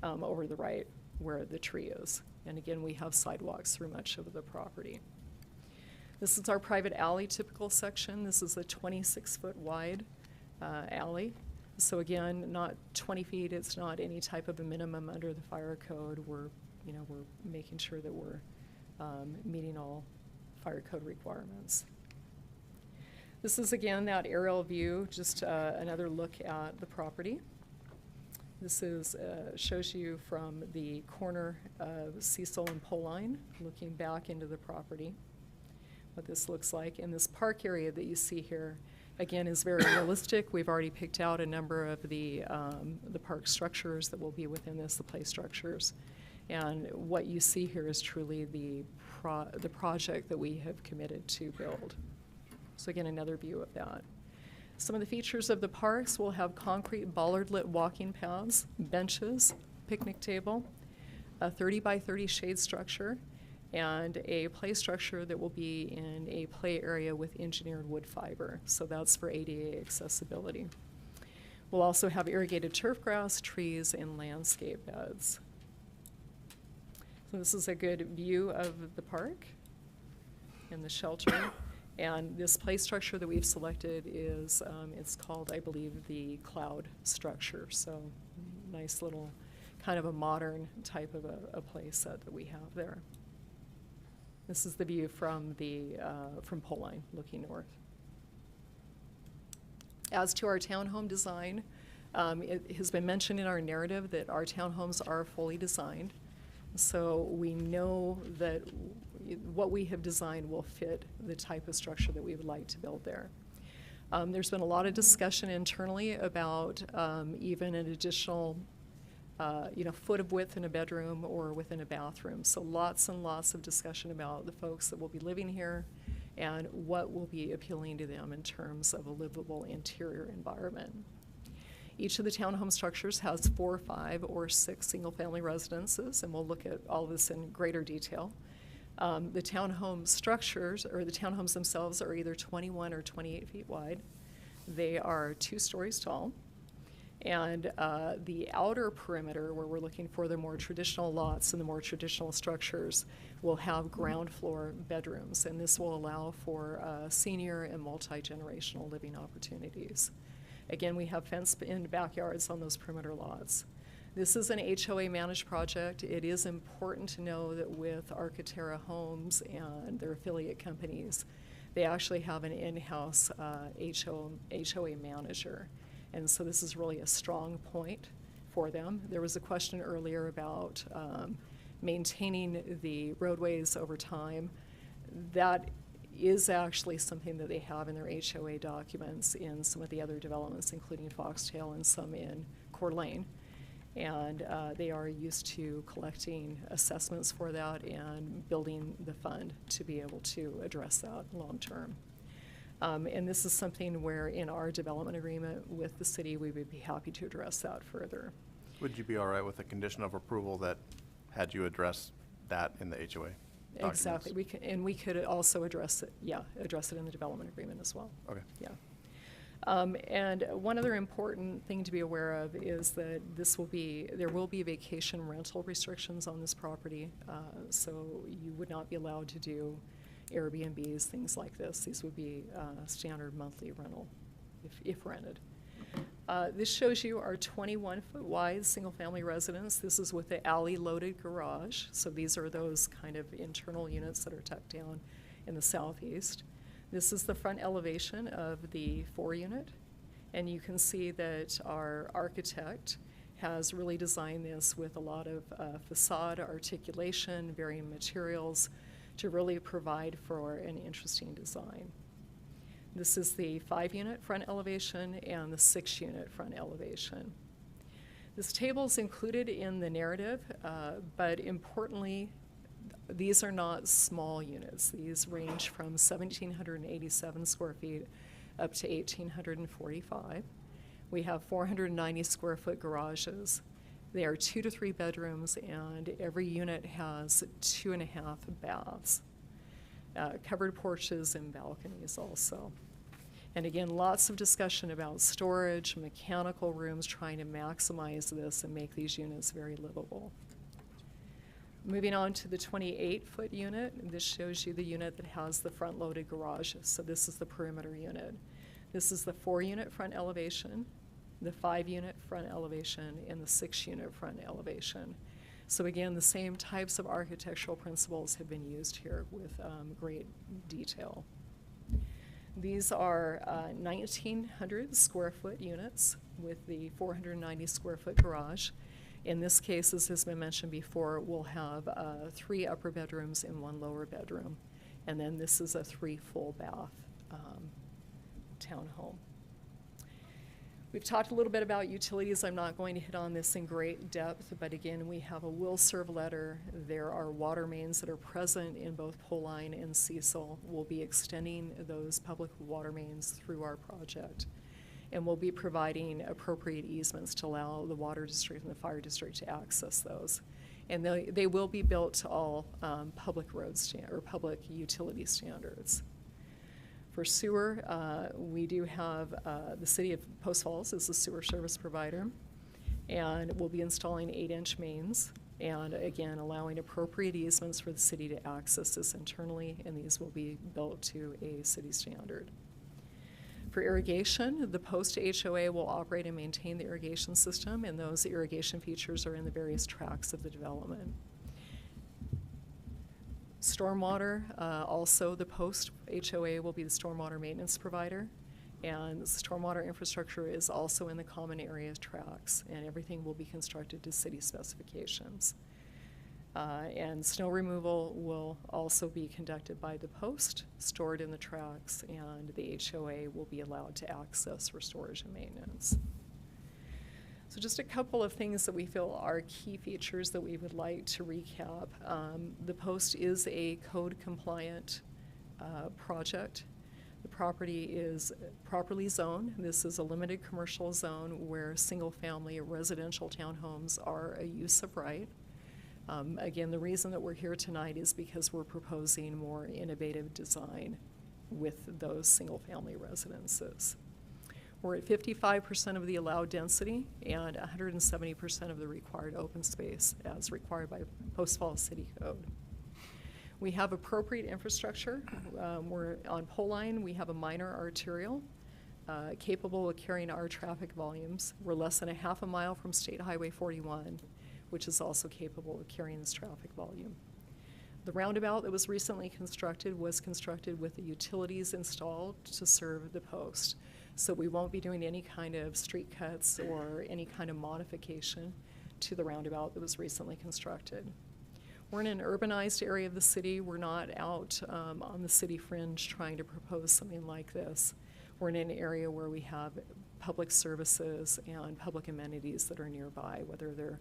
over the right where the tree is. And again, we have sidewalks through much of the property. This is our private alley typical section. This is a 26-foot wide alley. So again, not 20 feet, it's not any type of a minimum under the fire code. We're making sure that we're meeting all fire code requirements. This is again that aerial view, just another look at the property. This is, shows you from the corner of Cecil and Poline, looking back into the property, what this looks like. And this park area that you see here, again, is very realistic. We've already picked out a number of the park structures that will be within this, the play structures. And what you see here is truly the project that we have committed to build. So again, another view of that. Some of the features of the parks will have concrete bollard-lit walking paths, benches, picnic table, a 30 by 30 shade structure, and a play structure that will be in a play area with engineered wood fiber. So that's for ADA accessibility. We'll also have irrigated turf grass, trees, and landscape beds. So this is a good view of the park and the shelter. And this play structure that we've selected is, it's called, I believe, the cloud structure. So nice little, kind of a modern type of a play set that we have there. This is the view from from Poline, looking north. As to our townhome design, it has been mentioned in our narrative that our townhomes are fully designed. So we know that what we have designed will fit the type of structure that we would like to build there. There's been a lot of discussion internally about even an additional foot of width in a bedroom or within a bathroom. So lots and lots of discussion about the folks that will be living here and what will be appealing to them in terms of a livable interior environment. Each of the townhome structures has 4, 5, or 6 single-family residences, and we'll look at all of this in greater detail. The townhome structures, or the townhomes themselves, are either 21 or 28 feet wide. They are 2 stories tall. And the outer perimeter, where we're looking for the more traditional lots and the more traditional structures, will have ground floor bedrooms, and this will allow for senior and multi-generational living opportunities. Again, we have fenced-in backyards on those perimeter lots. This is an HOA managed project. It is important to know that with Architerra Homes and their affiliate companies, they actually have an in-house HOA manager. And so this is really a strong point for them. There was a question earlier about maintaining the roadways over time. That is actually something that they have in their HOA documents in some of the other developments, including Foxtail and some in Coeur Lane. And they are used to collecting assessments for that and building the fund to be able to address that long term. And this is something where in our development agreement with the city, we would be happy to address that further. Would you be all right with a condition of approval that had you address that in the HOA documents? Exactly. We could also address it, address it in the development agreement as well. Okay. Yeah. And one other important thing to be aware of is that there will be vacation rental restrictions on this property. So you would not be allowed to do Airbnbs, things like this. These would be standard monthly rental if rented. This shows you our 21-foot wide single-family residence. This is with the alley-loaded garage. So these are those kind of internal units that are tucked down in the southeast. This is the front elevation of the 4-unit. And you can see that our architect has really designed this with a lot of facade articulation, varying materials, to really provide for an interesting design. This is the 5-unit front elevation and the 6-unit front elevation. This table is included in the narrative, but importantly, these are not small units. These range from 1,787 square feet up to 1,845. We have 490 square foot garages. They are 2 to 3 bedrooms, and every unit has 2.5 baths, covered porches and balconies also. And again, lots of discussion about storage, mechanical rooms, trying to maximize this and make these units very livable. Moving on to the 28-foot unit, this shows you the unit that has the front-loaded garage. So this is the perimeter unit. This is the 4-unit front elevation, the 5-unit front elevation, and the 6-unit front elevation. So again, the same types of architectural principles have been used here with great detail. These are 1,900 square foot units with the 490 square foot garage. In this case, as has been mentioned before, we'll have 3 upper bedrooms and 1 lower bedroom. And then this is a 3 full bath townhome. We've talked a little bit about utilities. I'm not going to hit on this in great depth, but again, we have a will serve letter. There are water mains that are present in both Poline and Cecil. We'll be extending those public water mains through our project. And we'll be providing appropriate easements to allow the water district and the fire district to access those. And they will be built to all public roads or public utility standards. For sewer, we do have the city of Post Falls as the sewer service provider, and we'll be installing 8-inch mains, and again, allowing appropriate easements for the city to access this internally, and these will be built to a city standard. For irrigation, the Post HOA will operate and maintain the irrigation system, and those irrigation features are in the various tracks of the development. Stormwater, also the Post HOA will be the stormwater maintenance provider, and stormwater infrastructure is also in the common area tracks, and everything will be constructed to city specifications. And snow removal will also be conducted by the Post, stored in the tracks, and the HOA will be allowed to access for storage and maintenance. So just a couple of things that we feel are key features that we would like to recap. The Post is a code compliant project. The property is properly zoned. This is a limited commercial zone where single-family residential townhomes are a use of right. Again, the reason that we're here tonight is because we're proposing more innovative design with those single-family residences. We're at 55% of the allowed density and 170% of the required open space as required by Post Falls City Code. We have appropriate infrastructure. We're on Poline. We have a minor arterial capable of carrying our traffic volumes. We're less than a half a mile from State Highway 41, which is also capable of carrying this traffic volume. The roundabout that was recently constructed was constructed with the utilities installed to serve the Post. So we won't be doing any kind of street cuts or any kind of modification to the roundabout that was recently constructed. We're in an urbanized area of the city. We're not out on the city fringe trying to propose something like this. We're in an area where we have public services and public amenities that are nearby, whether they're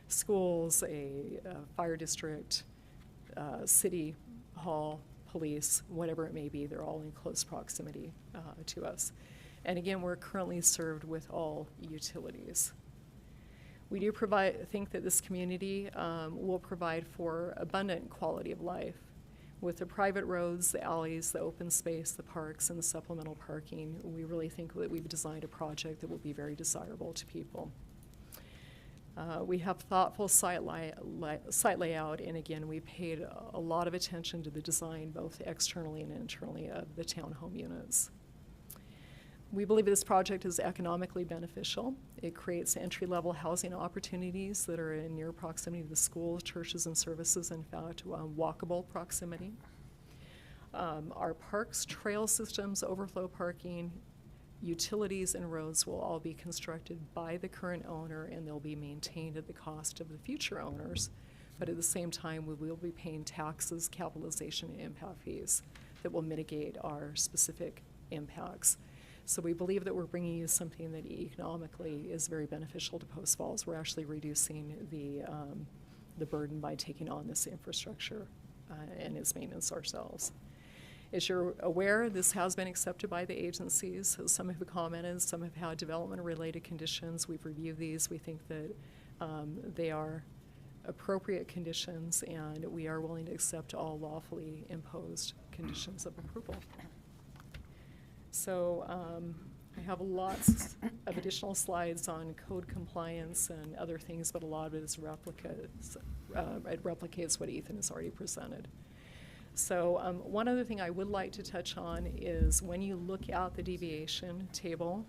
schools, a fire district, city hall, police, whatever it may be. They're all in close proximity to us. And again, we're currently served with all utilities. We do think that this community will provide for abundant quality of life. With the private roads, the alleys, the open space, the parks, and the supplemental parking, we really think that we've designed a project that will be very desirable to people. We have thoughtful site layout, and again, we paid a lot of attention to the design, both externally and internally, of the townhome units. We believe this project is economically beneficial. It creates entry-level housing opportunities that are in near proximity to the schools, churches, and services, in fact, walkable proximity. Our parks, trail systems, overflow parking, utilities, and roads will all be constructed by the current owner, and they'll be maintained at the cost of the future owners. But at the same time, we will be paying taxes, capitalization, and impact fees that will mitigate our specific impacts. So we believe that we're bringing you something that economically is very beneficial to Post Falls. We're actually reducing the burden by taking on this infrastructure and its maintenance ourselves. As you're aware, this has been accepted by the agencies. Some have commented, some have had development-related conditions. We've reviewed these. We think that they are appropriate conditions, and we are willing to accept all lawfully imposed conditions of approval. So I have lots of additional slides on code compliance and other things, but a lot of it is it replicates what Ethan has already presented. So one other thing I would like to touch on is when you look at the deviation table,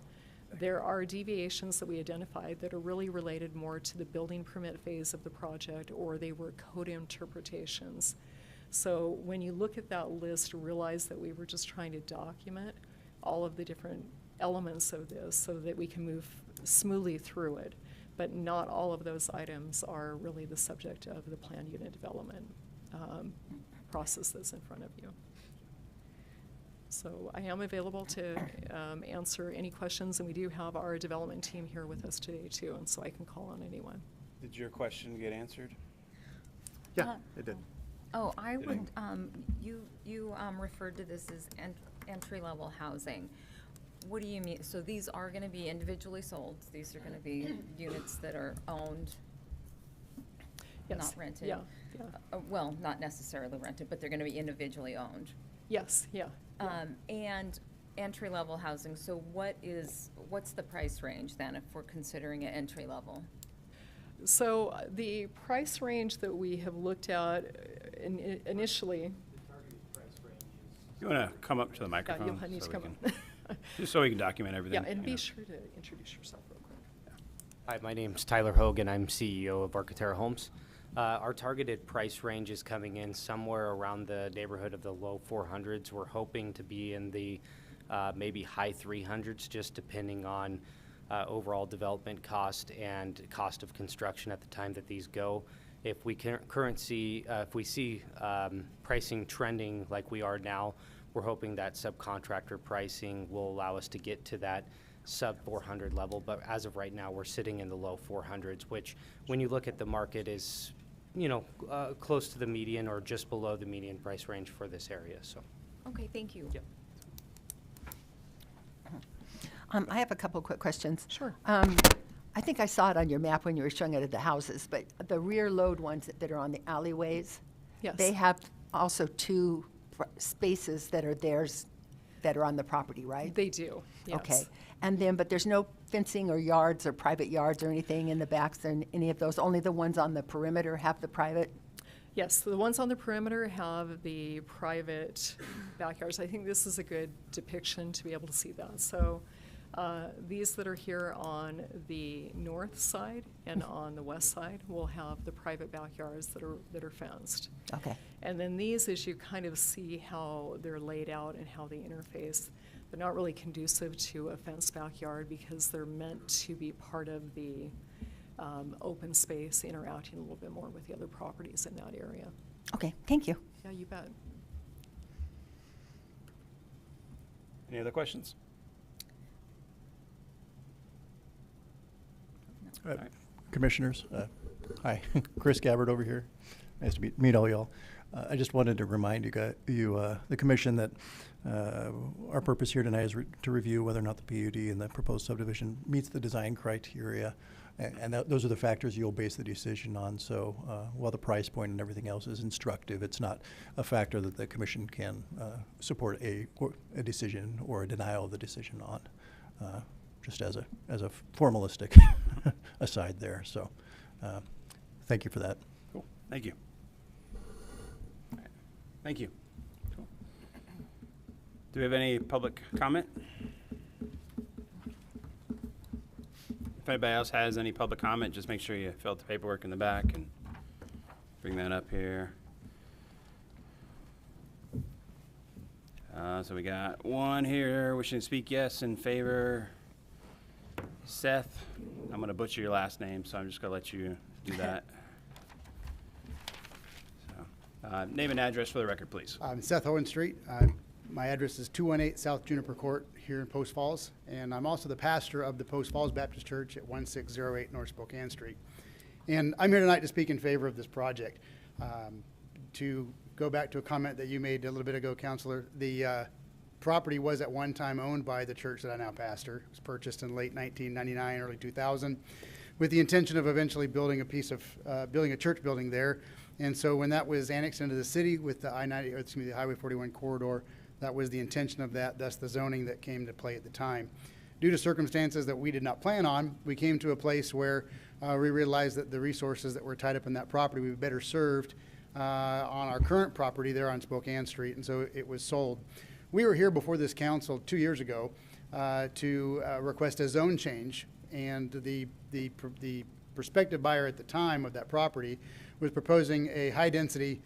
there are deviations that we identified that are really related more to the building permit phase of the project, or they were code interpretations. So when you look at that list, realize that we were just trying to document all of the different elements of this so that we can move smoothly through it. But not all of those items are really the subject of the plan unit development process that's in front of you. So I am available to answer any questions, and we do have our development team here with us today too, and so I can call on anyone. Did your question get answered? Yeah, it did. Oh, I Did would, you referred to this as entry-level housing. What do you mean? So these are gonna be individually sold? These are gonna be units that are owned, Yes. not rented? Yeah, yeah. Well, not necessarily rented, but they're gonna be individually owned. Yes, yeah. And entry-level housing, so what's the price range then if we're considering it entry-level? So the price range that we have looked at initially, You want to come up to the microphone? you'll need to so come we can- Just so we can document everything. yeah, and you be know. sure to introduce yourself real quick. Hi, my name's Tyler Hogan. I'm CEO of Arcatera Homes. Our targeted price range is coming in somewhere around the neighborhood of the low 400s. We're hoping to be in the maybe high 300s, just depending on overall development cost and cost of construction at the time that these go. If we if we see pricing trending like we are now, we're hoping that subcontractor pricing will allow us to get to that sub 400 level. But as of right now, we're sitting in the low 400s, which when you look at the market is, close to the median or just below the median price range for this area, so. Okay, thank you. Yep. I have a couple quick questions. Sure. I think I saw it on your map when you were showing it at the houses, but the rear load ones that are on the alleyways, Yes. they have also two spaces that are theirs that are on the property, right? They do, yes. Okay. And then, but there's no fencing or yards or private yards or anything in the backs and any of those? Only the ones on the perimeter have the private? Yes, the ones on the perimeter have the private backyards. I think this is a good depiction to be able to see that. So these that are here on the north side and on the west side will have the private backyards that are fenced. Okay. And then these, as you kind of see how they're laid out and how they interface, they're not really conducive to a fenced backyard because they're meant to be part of the open space, interacting a little bit more with the other properties in that area. Okay, thank you. Yeah, you bet. Any other questions? All right. Commissioners, hi, Chris Gabbard over here. Nice to meet all y'all. I just wanted to remind the commission that our purpose here tonight is to review whether or not the PUD and the proposed subdivision meets the design criteria, and those are the factors you'll base the decision on. So while the price point and everything else is instructive, it's not a factor that the commission can support a decision or a denial of the decision on. Just as a formalistic aside there. So thank you for that. Cool. Thank you. All right. Thank you. Cool. Do we have any public comment? If anybody else has any public comment, just make sure you fill out the paperwork in the back and bring that up here. So we got one here wishing to speak yes in favor. Seth, I'm going to butcher your last name, so I'm just going to let you do that. So, name and address for the record, please. Seth Owen Street. My address is 218 South Juniper Court here in Post Falls, and I'm also the pastor of the Post Falls Baptist Church at 1608 North Spokane Street. And I'm here tonight to speak in favor of this project. To go back to a comment that you made a little bit ago, Counselor, the property was at one time owned by the church that I now pastor. It was purchased in late 1999, early 2000, with the intention of eventually building a church building there. And so when that was annexed into the city with the the Highway 41 corridor, that was the intention of that, thus the zoning that came to play at the time. Due to circumstances that we did not plan on, we came to a place where we realized that the resources that were tied up in that property would be better served on our current property there on Spokane Street, and so it was sold. We were here before this council 2 years ago to request a zone change, and the prospective buyer at the time of that property was proposing a high-density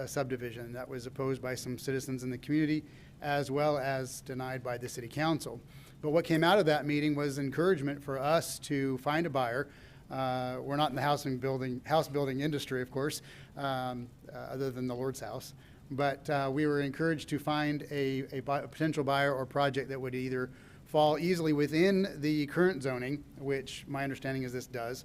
subdivision that was opposed by some citizens in the community. as well as denied by the city council. But what came out of that meeting was encouragement for us to find a buyer. We're not in the house building industry, of course, other than the Lord's house. But we were encouraged to find a potential buyer or project that would either fall easily within the current zoning, which my understanding is this does,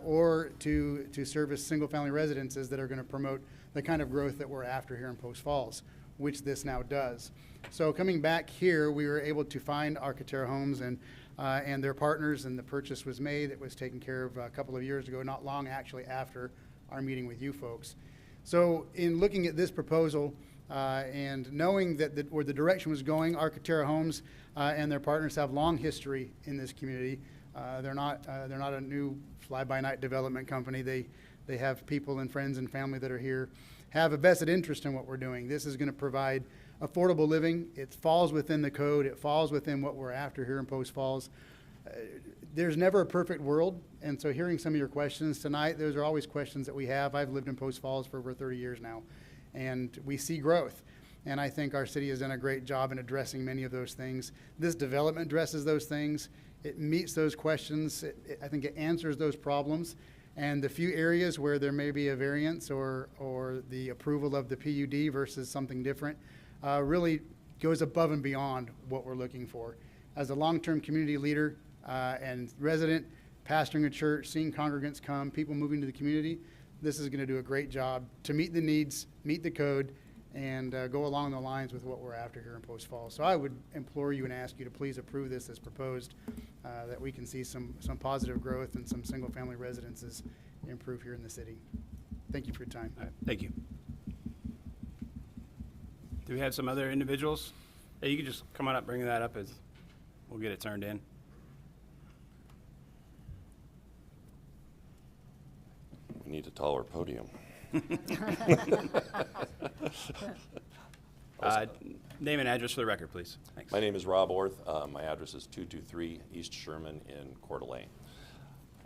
or to service single-family residences that are going to promote the kind of growth that we're after here in Post Falls, which this now does. So coming back here, we were able to find Arcatera Homes and their partners, and the purchase was made. It was taken care of a couple of years ago, not long actually after our meeting with you folks. So in looking at this proposal and knowing that where the direction was going, Arcatera Homes and their partners have long history in this community. They're not a new fly-by-night development company. They have people and friends and family that are here, have a vested interest in what we're doing. This is going to provide affordable living. It falls within the code. It falls within what we're after here in Post Falls. There's never a perfect world, and so hearing some of your questions tonight, those are always questions that we have. I've lived in Post Falls for over 30 years now, and we see growth. And I think our city has done a great job in addressing many of those things. This development addresses those things. It meets those questions. I think it answers those problems. And the few areas where there may be a variance or the approval of the PUD versus something different really goes above and beyond what we're looking for. As a long-term community leader and resident, pastoring a church, seeing congregants come, people moving to the community, this is going to do a great job to meet the needs, meet the code, and go along the lines with what we're after here in Post Falls. So I would implore you and ask you to please approve this as proposed, that we can see some positive growth and some single-family residences improve here in the city. Thank you for your time. All right, thank you. Do we have some other individuals? Hey, you can just come on up, bring that up as we'll get it turned in. We need a taller podium. Name and address for the record, please. Thanks. My name is Rob Orth. My address is 223 East Sherman in Coeur d'Alene.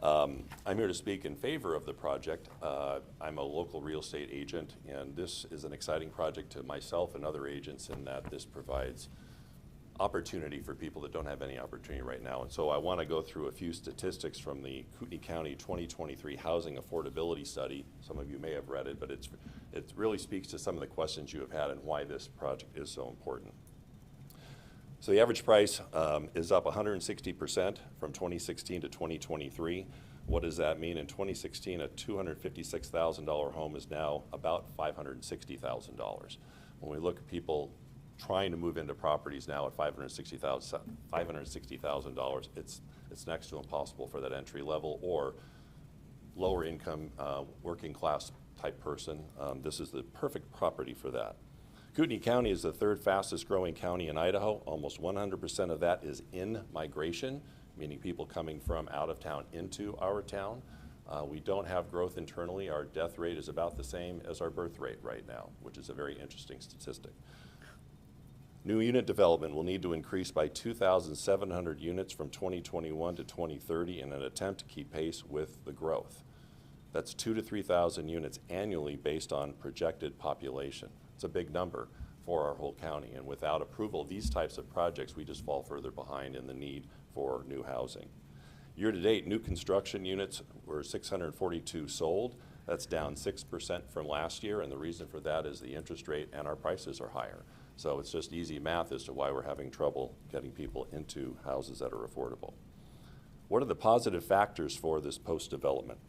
I'm here to speak in favor of the project. I'm a local real estate agent, and this is an exciting project to myself and other agents in that this provides opportunity for people that don't have any opportunity right now. And so I want to go through a few statistics from the Kootenai County 2023 Housing Affordability Study. Some of you may have read it, but it really speaks to some of the questions you have had and why this project is so important. So the average price is up 160% from 2016 to 2023. What does that mean? In 2016, a $256,000 home is now about $560,000. When we look at people trying to move into properties now at $560,000, it's next to impossible for that entry level or lower income working class type person. This is the perfect property for that. Kootenai County is the third fastest growing county in Idaho. Almost 100% of that is in migration, meaning people coming from out of town into our town. We don't have growth internally. Our death rate is about the same as our birth rate right now, which is a very interesting statistic. New unit development will need to increase by 2,700 units from 2021 to 2030 in an attempt to keep pace with the growth. That's 2,000 to 3,000 units annually based on projected population. It's a big number for our whole county, and without approval of these types of projects, we just fall further behind in the need for new housing. Year to date, new construction units were 642 sold. That's down 6% from last year, and the reason for that is the interest rate and our prices are higher. So it's just easy math as to why we're having trouble getting people into houses that are affordable. What are the positive factors for this post-development?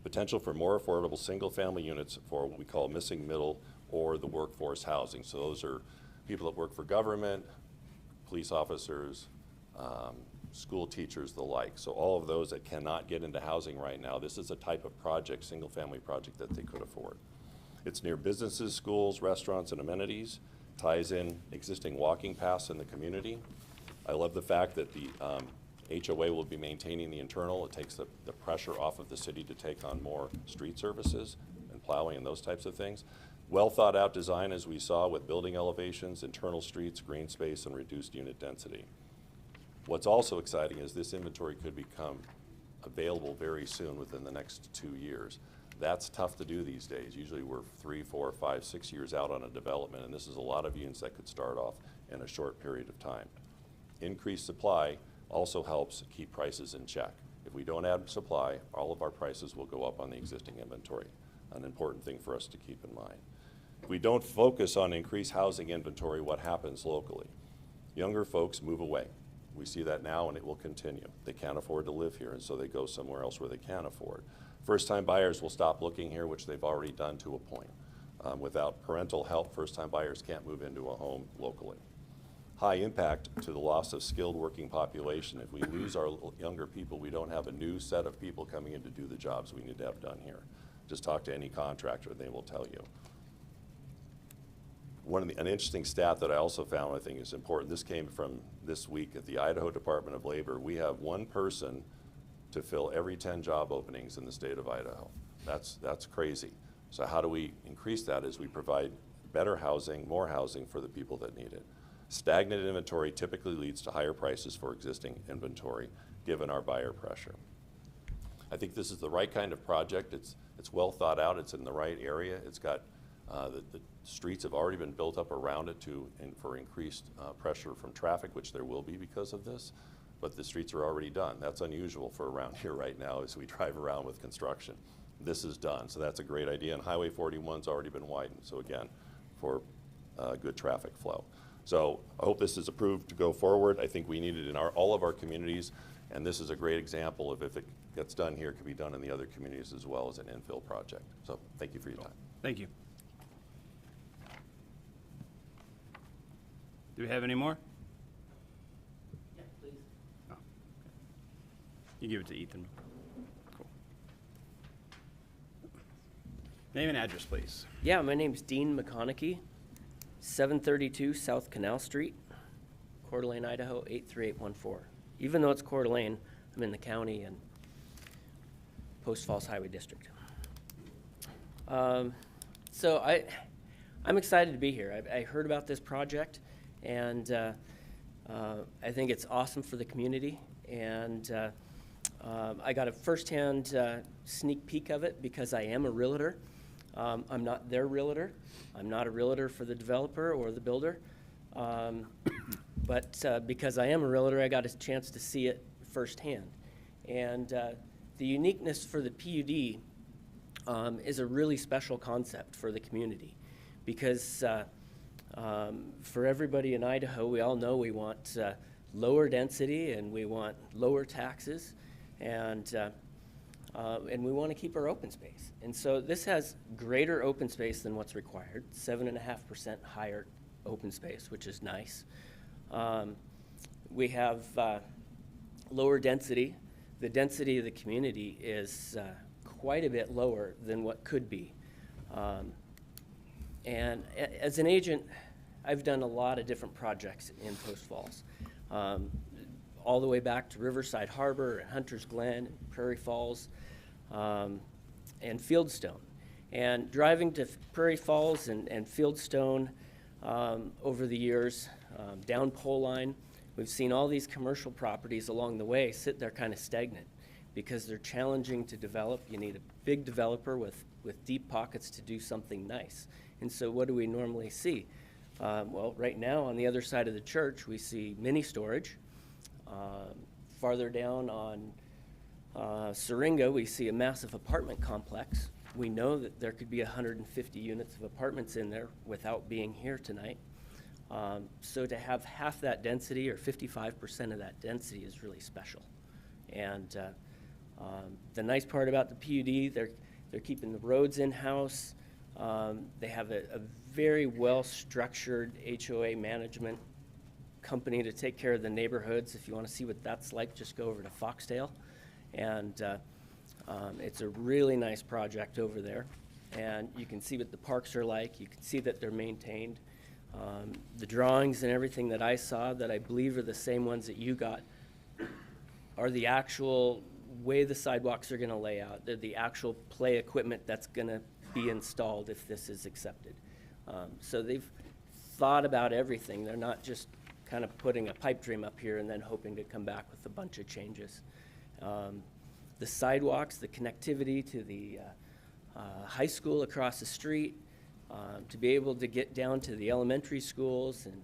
Potential for more affordable single-family units for what we call missing middle or the workforce housing. So those are people that work for government, police officers, school teachers, the like. So all of those that cannot get into housing right now, this is a type of project, single-family project that they could afford. It's near businesses, schools, restaurants, and amenities. Ties in existing walking paths in the community. I love the fact that the HOA will be maintaining the internal. It takes the pressure off of the city to take on more street services and plowing and those types of things. Well thought out design, as we saw, with building elevations, internal streets, green space, and reduced unit density. What's also exciting is this inventory could become available very soon within the next 2 years. That's tough to do these days. Usually we're 3, 4, 5, 6 years out on a development, and this is a lot of units that could start off in a short period of time. Increased supply also helps keep prices in check. If we don't add supply, all of our prices will go up on the existing inventory, an important thing for us to keep in mind. If we don't focus on increased housing inventory, what happens locally? Younger folks move away. We see that now, and it will continue. They can't afford to live here, and so they go somewhere else where they can afford. First-time buyers will stop looking here, which they've already done to a point. Without parental help, first-time buyers can't move into a home locally. High impact to the loss of skilled working population. If we lose our younger people, we don't have a new set of people coming in to do the jobs we need to have done here. Just talk to any contractor, they will tell you. An interesting stat that I also found I think is important, this came from this week at the Idaho Department of Labor. We have one person to fill every 10 job openings in the state of Idaho. That's crazy. So how do we increase that? Is we provide better housing, more housing for the people that need it. Stagnant inventory typically leads to higher prices for existing inventory, given our buyer pressure. I think this is the right kind of project. It's well thought out. It's in the right area. It's got the streets have already been built up around it for increased pressure from traffic, which there will be because of this. But the streets are already done. That's unusual for around here right now as we drive around with construction. This is done, so that's a great idea. And Highway 41's already been widened, so again, for good traffic flow. So I hope this is approved to go forward. I think we need it in all of our communities, and this is a great example of if it gets done here, it could be done in the other communities as well as an infill project. So thank you for your time. Thank you. Do we have any more? Yeah, please. Oh, okay. You give it to Ethan. Cool. Name and address, please. Yeah, my name's Dean McConaughey, 732 South Canal Street, Coeur d'Alene, Idaho, 83814. Even though it's Coeur d'Alene, I'm in the county and Post Falls Highway District. So I'm excited to be here. I heard about this project, and I think it's awesome for the community. And I got a firsthand sneak peek of it because I am a realtor. I'm not their realtor. I'm not a realtor for the developer or the builder. But because I am a realtor, I got a chance to see it firsthand. And the uniqueness for the PUD is a really special concept for the community because for everybody in Idaho, we all know we want lower density and we want lower taxes and we want to keep our open space. And so this has greater open space than what's required, 7.5% higher open space, which is nice. We have lower density. The density of the community is quite a bit lower than what could be. And as an agent, I've done a lot of different projects in Post Falls, all the way back to Riverside Harbor and Hunter's Glen, and Prairie Falls, and Fieldstone. And driving to Prairie Falls and Fieldstone over the years, down Pole Line, we've seen all these commercial properties along the way sit there kind of stagnant because they're challenging to develop. You need a big developer with deep pockets to do something nice. And so what do we normally see? Well, right now on the other side of the church, we see mini storage. Farther down on Syringa, we see a massive apartment complex. We know that there could be 150 units of apartments in there without being here tonight. So to have half that density or 55% of that density is really special. And the nice part about the PUD, they're keeping the roads in-house. They have a very well-structured HOA management company to take care of the neighborhoods. If you want to see what that's like, just go over to Foxdale. And it's a really nice project over there. And you can see what the parks are like. You can see that they're maintained. The drawings and everything that I saw that I believe are the same ones that you got are the actual way the sidewalks are going to lay out. They're the actual play equipment that's going to be installed if this is accepted. So they've thought about everything. They're not just kind of putting a pipe dream up here and then hoping to come back with a bunch of changes. The sidewalks, the connectivity to the high school across the street, to be able to get down to the elementary schools and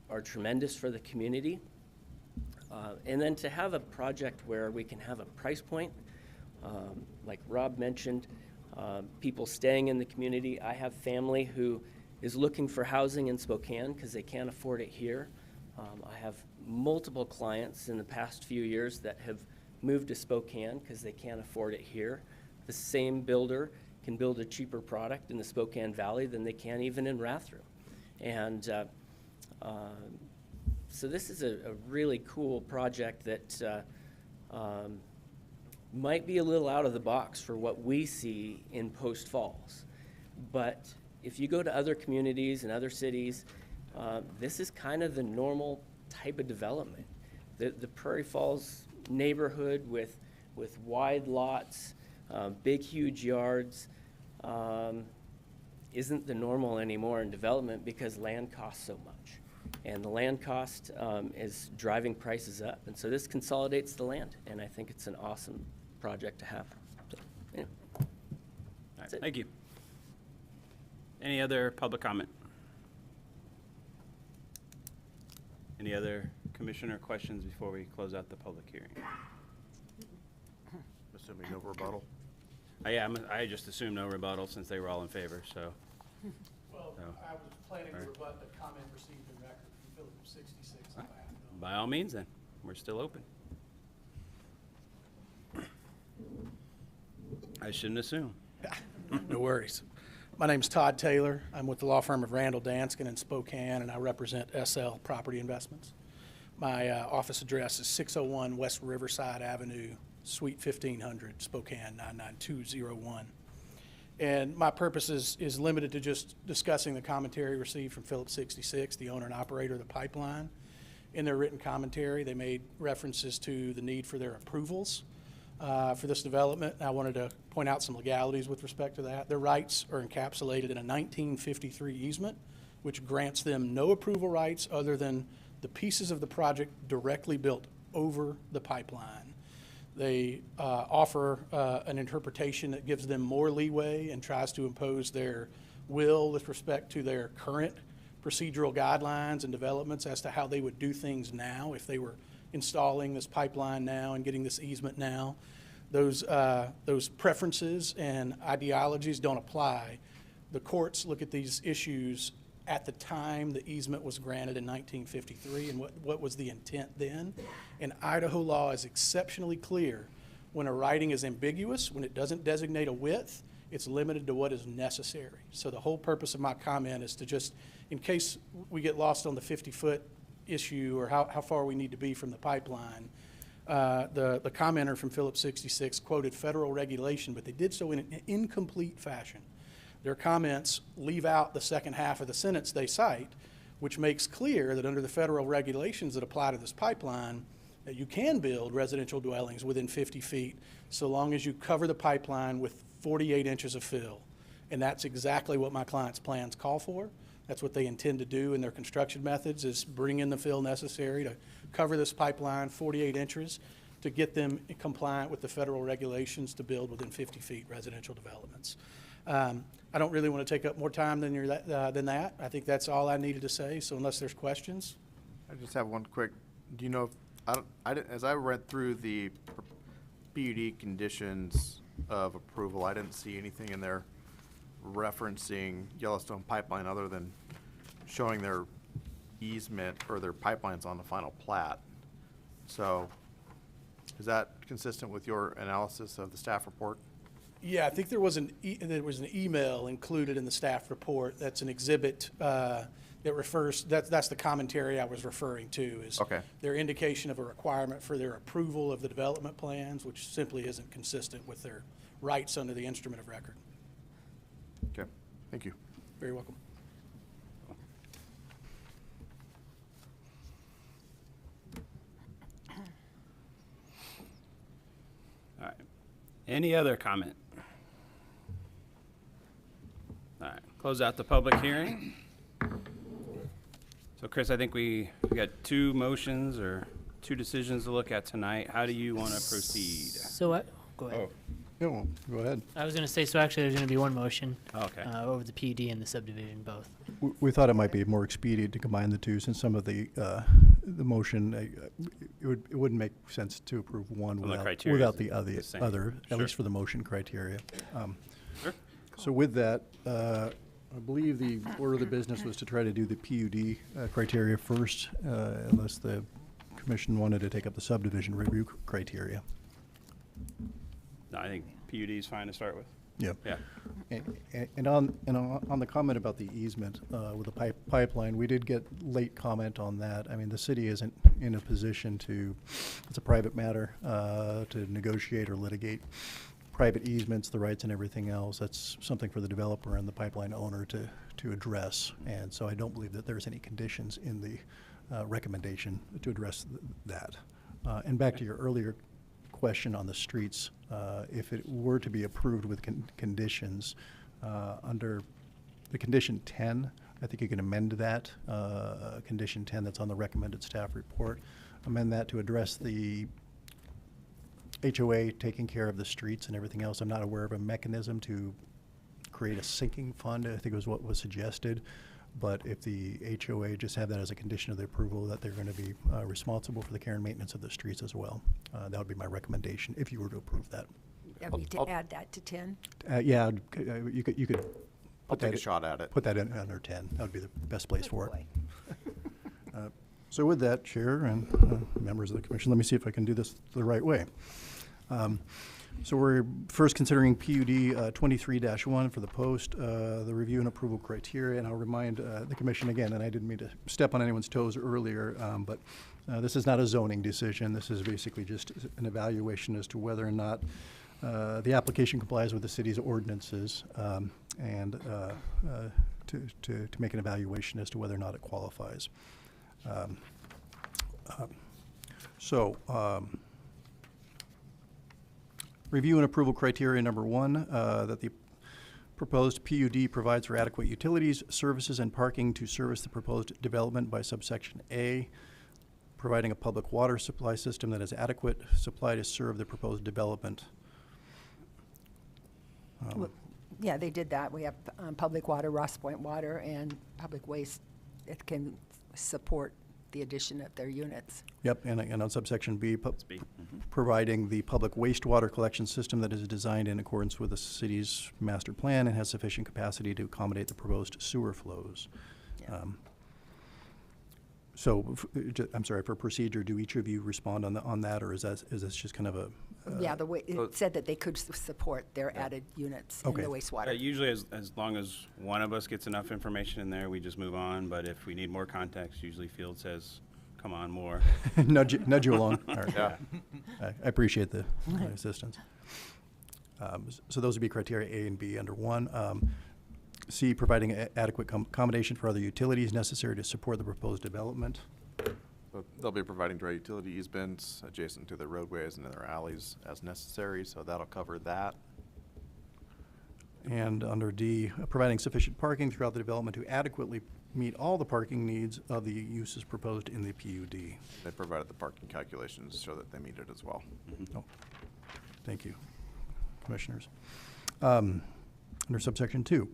are tremendous for the community. And then to have a project where we can have a price point, like Rob mentioned, people staying in the community. I have family who is looking for housing in Spokane because they can't afford it here. I have multiple clients in the past few years that have moved to Spokane because they can't afford it here. The same builder can build a cheaper product in the Spokane Valley than they can even in Rathdrum. And so this is a really cool project that might be a little out of the box for what we see in Post Falls. But if you go to other communities and other cities, this is kind of the normal type of development. The Prairie Falls neighborhood with wide lots, big, huge yards, isn't the normal anymore in development because land costs so much. And the land cost is driving prices up. And so this consolidates the land, and I think it's an awesome project to have. So, anyway. All right, thank you. Any other public comment? Any other commissioner questions before we close out the public hearing? Assuming no rebuttal. Yeah, I just assumed no rebuttal since they were all in favor, so. Well, No. I was planning to Right. rebut the comment received in record from Philip 66. if I have no- By all means then, we're still open. I shouldn't assume. No worries. My name's Todd Taylor. I'm with the law firm of Randall Danskin in Spokane, and I represent SL Property Investments. My office address is 601 West Riverside Avenue, Suite 1500, Spokane 99201. And my purpose is limited to just discussing the commentary received from Phillips 66, the owner and operator of the pipeline. In their written commentary, they made references to the need for their approvals for this development. I wanted to point out some legalities with respect to that. Their rights are encapsulated in a 1953 easement, which grants them no approval rights other than the pieces of the project directly built over the pipeline. They offer an interpretation that gives them more leeway and tries to impose their will with respect to their current procedural guidelines and developments as to how they would do things now if they were installing this pipeline now and getting this easement now. Those preferences and ideologies don't apply. The courts look at these issues at the time the easement was granted in 1953 and what was the intent then. And Idaho law is exceptionally clear. When a writing is ambiguous, when it doesn't designate a width, it's limited to what is necessary. So the whole purpose of my comment is to just, in case we get lost on the 50-foot issue or how far we need to be from the pipeline, the commenter from Phillips 66 quoted federal regulation, but they did so in an incomplete fashion. Their comments leave out the second half of the sentence they cite, which makes clear that under the federal regulations that apply to this pipeline, that you can build residential dwellings within 50 feet so long as you cover the pipeline with 48 inches of fill. And that's exactly what my client's plans call for. That's what they intend to do in their construction methods, is bring in the fill necessary to cover this pipeline 48 inches to get them compliant with the federal regulations to build within 50 feet residential developments. I don't really want to take up more time than that. I think that's all I needed to say, so unless there's questions. I just have one quick, do you know, as I read through the PUD conditions of approval, I didn't see anything in there referencing Yellowstone Pipeline other than showing their easement or their pipelines on the final plat. So is that consistent with your analysis of the staff report? Yeah, I think there was an email included in the staff report. That's an exhibit that refers, that's the commentary I was referring to, is Okay. their indication of a requirement for their approval of the development plans, which simply isn't consistent with their rights under the instrument of record. Okay, thank you. Very welcome. All right. Any other comment? All right, close out the public hearing. So Chris, I think we got two motions or two decisions to look at tonight. How do you want to proceed? So, go ahead. No, go ahead. I was going to say, so actually there's going to be one motion. Okay. Over the PUD and the subdivision both. We thought it might be more expedient to combine the two, since some of the motion, it wouldn't make sense to approve one Well, the without, criteria without is the the same. other, at Sure. least for the motion criteria. Sure. So with that, I believe the order of the business was to try to do the PUD criteria first, unless the commission wanted to take up the subdivision review criteria. No, I think PUD is fine to start with. Yep. Yeah. And on the comment about the easement with the pipeline, we did get late comment on that. I mean, the city isn't in a position to, it's a private matter, to negotiate or litigate private easements, the rights and everything else. That's something for the developer and the pipeline owner to address. And so I don't believe that there's any conditions in the recommendation to address that. And back to your earlier question on the streets, if it were to be approved with conditions, under the condition 10, I think you can amend that, condition 10 that's on the recommended staff report, amend that to address the HOA taking care of the streets and everything else. I'm not aware of a mechanism to create a sinking fund, I think was what was suggested. But if the HOA just have that as a condition of the approval, that they're going to be responsible for the care and maintenance of the streets as well. That would be my recommendation if you were to approve that. Yeah, we to add that to 10. Yeah, you could I'll put take that a shot at it. Put that in under 10. That would be the best place for it. boy. So with that, Chair and members of the commission, let me see if I can do this the right way. So we're first considering PUD 23-1 for the post, the review and approval criteria, and I'll remind the commission again, and I didn't mean to step on anyone's toes earlier, but this is not a zoning decision. This is basically just an evaluation as to whether or not the application complies with the city's ordinances, and to make an evaluation as to whether or not it qualifies. Review and approval criteria number 1, that the proposed PUD provides for adequate utilities, services, and parking to service the proposed development by subsection A, providing a public water supply system that is adequate supply to serve the proposed development. Well, yeah, they did that. We have public water, Ross Point Water, and public waste that can support the addition of their units. Yep, and on subsection B, That's B. providing the public wastewater collection system that is designed in accordance with the city's master plan and has sufficient capacity to accommodate the proposed sewer flows. Yeah. I'm sorry, for procedure, do each of you respond on that, or is this just kind of a? Yeah, the way, it said that they could support their added units in the Okay. wastewater. Usually, as long as one of us gets enough information in there, we just move on. But if we need more context, usually Field says, come on, more. nudge you along. All right. Yeah. I appreciate the assistance. So those would be criteria A and B under 1. C, providing adequate accommodation for other utilities necessary to support the proposed development. So they'll be providing dry utility easements adjacent to the roadways and their alleys as necessary, so that'll cover that. And under D, providing sufficient parking throughout the development to adequately meet all the parking needs of the uses proposed in the PUD. They provided the parking calculations so that they meet it as well. Oh, thank you, commissioners. Under subsection 2,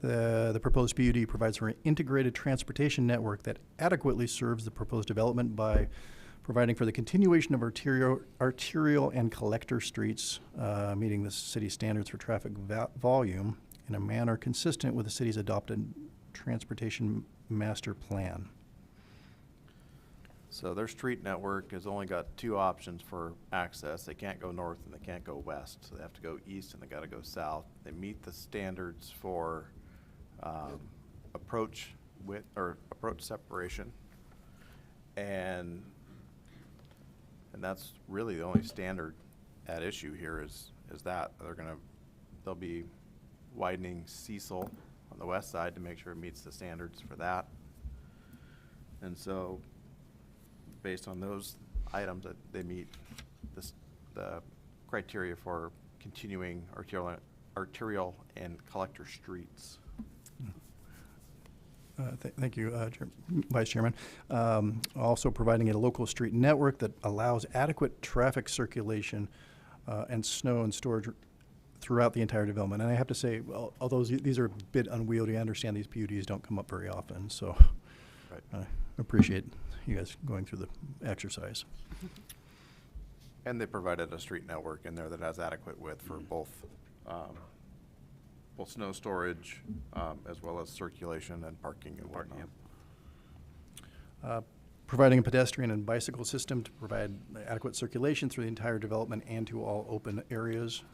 the proposed PUD provides for an integrated transportation network that adequately serves the proposed development by providing for the continuation of arterial and collector streets, meeting the city's standards for traffic volume in a manner consistent with the city's adopted transportation master plan. So their street network has only got 2 options for access. They can't go north and they can't go west. So they have to go east and they gotta go south. They meet the standards for approach separation. And that's really the only standard at issue here is that. They'll be widening Cecil on the west side to make sure it meets the standards for that. And so, based on those items, that they meet the criteria for continuing arterial and collector streets. Thank you, Vice Chairman. Also providing a local street network that allows adequate traffic circulation and snow and storage throughout the entire development. And I have to say, well, although these are a bit unwieldy, I understand these PUDs don't come up very often, so I appreciate you guys going through the exercise. And they provided a street network in there that has adequate width for both snow storage, as well as circulation and parking and whatnot. Providing a pedestrian and bicycle system to provide adequate circulation through the entire development and to all open areas.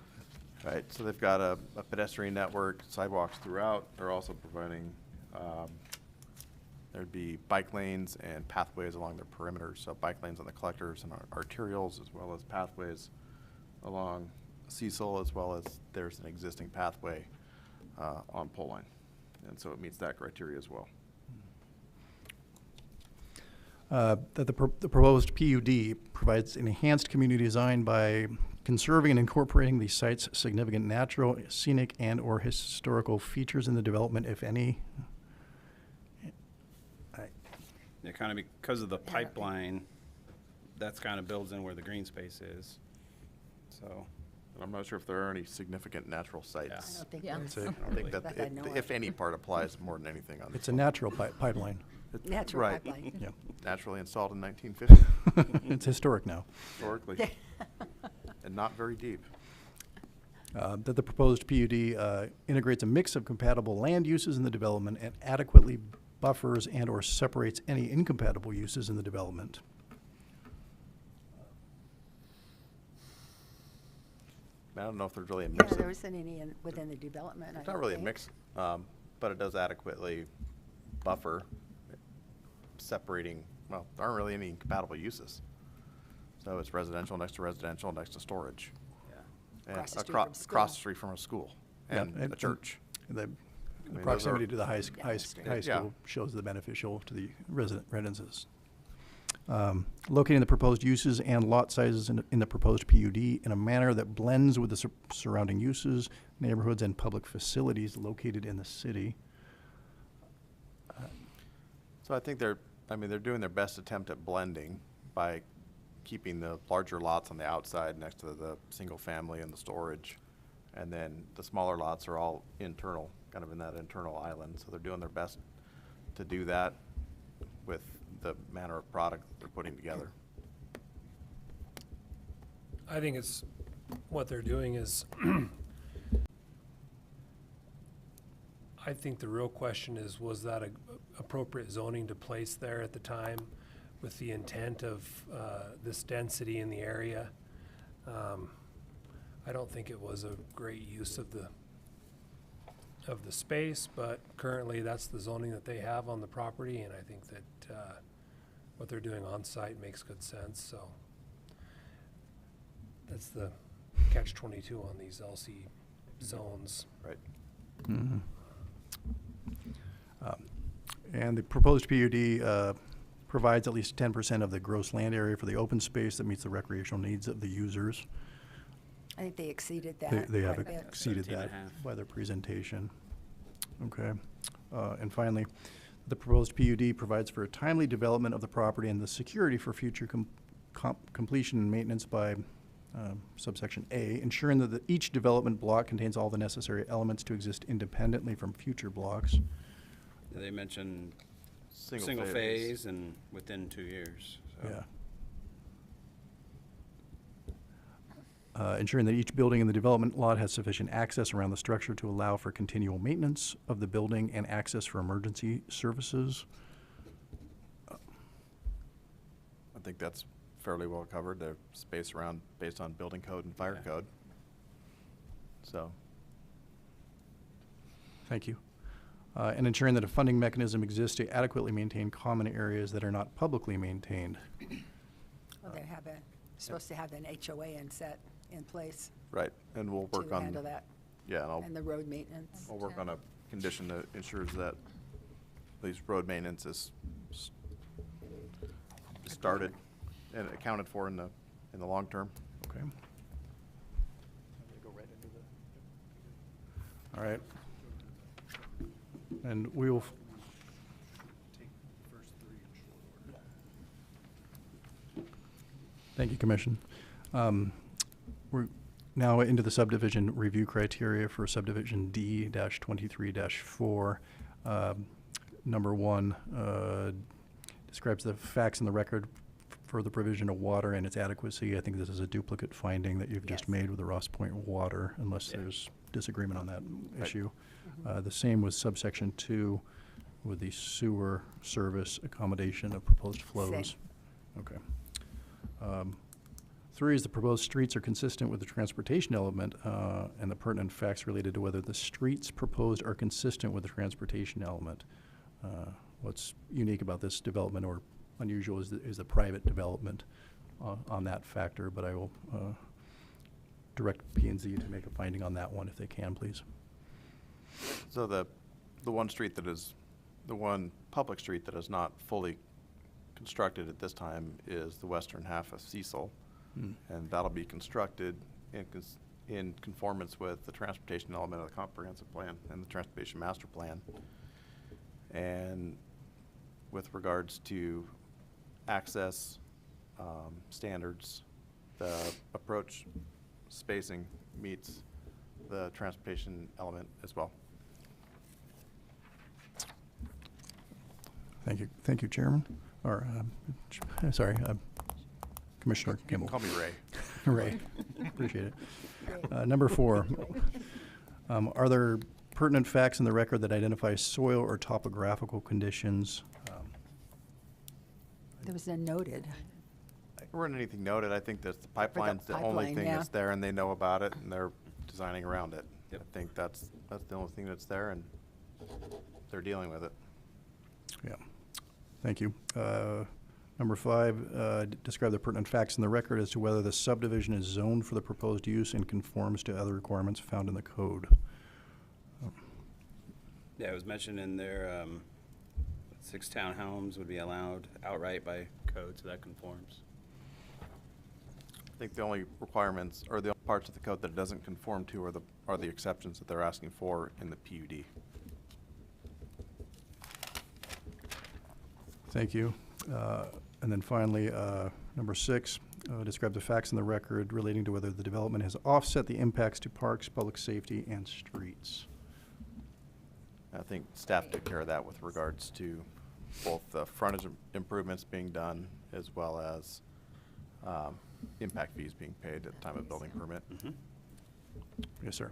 Right, so they've got a pedestrian network, sidewalks throughout. They're also providing, there'd be bike lanes and pathways along their perimeters. So bike lanes on the collectors and arterials, as well as pathways along Cecil, as well as there's an existing pathway on Pole Line. And so it meets that criteria as well. That the proposed PUD provides enhanced community design by conserving and incorporating the site's significant natural, scenic, and/or historical features in the development, if any. Yeah, kind of because of the pipeline, that's kind of builds in where the green space is. So. And I'm not sure if there are any significant natural sites. Yeah. I don't think Yeah. there's. I don't think that, That I know of. if any part applies more than anything on this. It's a natural pipeline. Natural Right. pipeline. Yeah. Naturally installed in 1950, It's historic now. historically, and not very deep. That the proposed PUD integrates a mix of compatible land uses in the development and adequately buffers and/or separates any incompatible uses in the development. I don't know if there's really a mix. Yeah, of- there isn't any within the development. It's not really a mix, but it does adequately buffer, separating, well, there aren't really any incompatible uses. So it's residential next to residential, next to storage. And Across the street acro- from school. across the street from a school and Yeah, a church. The those proximity are- to the high Yeah, school Yeah. shows the beneficial to the residences. Locating the proposed uses and lot sizes in the proposed PUD in a manner that blends with the surrounding uses, neighborhoods, and public facilities located in the city. So I think they're doing their best attempt at blending by keeping the larger lots on the outside next to the single family and the storage. And then the smaller lots are all internal, kind of in that internal island. So they're doing their best to do that with the manner of product that they're putting together. I think it's, what they're doing is, I think the real question is, was that a appropriate zoning to place there at the time with the intent of this density in the area? I don't think it was a great use of the space, but currently that's the zoning that they have on the property, and I think that what they're doing on site makes good sense, so that's the catch-22 on these LC zones. Right. And the proposed PUD provides at least 10% of the gross land area for the open space that meets the recreational needs of the users. I think they exceeded that. They have quite a bit. exceeded 17 that and a half. by their presentation. Okay. And finally, the proposed PUD provides for a timely development of the property and the security for future completion and maintenance by subsection A, ensuring that each development block contains all the necessary elements to exist independently from future blocks. They mentioned Single single phase. phase and within 2 years. So. Yeah. Ensuring that each building in the development lot has sufficient access around the structure to allow for continual maintenance of the building and access for emergency services. I think that's fairly well covered. There's space around based on building code and fire code. So, Thank you. And ensuring that a funding mechanism exists to adequately maintain common areas that are not publicly maintained. Well, they have supposed to have an HOA in place right, and we'll work to on. handle that, Yeah, and and the road maintenance. We'll work on a condition that ensures that at least road maintenance is started and accounted for in the long term. Okay. All right. And we will. Thank you, Commission. Now into the subdivision review criteria for subdivision D-23-4. Number 1 describes the facts in the record for the provision of water and its adequacy. I think this is a duplicate finding that you've just made with the Ross Point water, unless there's disagreement on that issue. The same with subsection 2 with the sewer service accommodation of proposed flows. Okay. 3 is the proposed streets are consistent with the transportation element and the pertinent facts related to whether the streets proposed are consistent with the transportation element. What's unique about this development or unusual is the private development on that factor, but I will direct P&Z to make a finding on that one if they can, please. So the one street that is, the one public street that is not fully constructed at this time is the western half of Cecil. And that'll be constructed in conformance with the transportation element of the comprehensive plan and the transportation master plan. And with regards to access standards, the approach spacing meets the transportation element as well. Thank you, Chairman. Or, sorry, Commissioner You can Kimball. call me Ray. Ray, appreciate it. Number 4, are there pertinent facts in the record that identify soil or topographical conditions? There was none noted. There weren't anything noted. I think that the pipeline's the only pipeline, thing yeah. that's there, and they know about it, and they're designing around it. I think that's the only thing that's there, and they're dealing with it. Yeah, thank you. Number 5, describe the pertinent facts in the record as to whether the subdivision is zoned for the proposed use and conforms to other requirements found in the code. Yeah, it was mentioned in there, 6 townhomes would be allowed outright by code, so that conforms. I think the only requirements, or the only parts of the code that it doesn't conform to are the exceptions that they're asking for in the PUD. Thank you. And then finally, number 6, describe the facts in the record relating to whether the development has offset the impacts to parks, public safety, and streets. I think staff took care of that with regards to both the frontage improvements being done as well as impact fees being paid at the time of building permit. Yes, sir.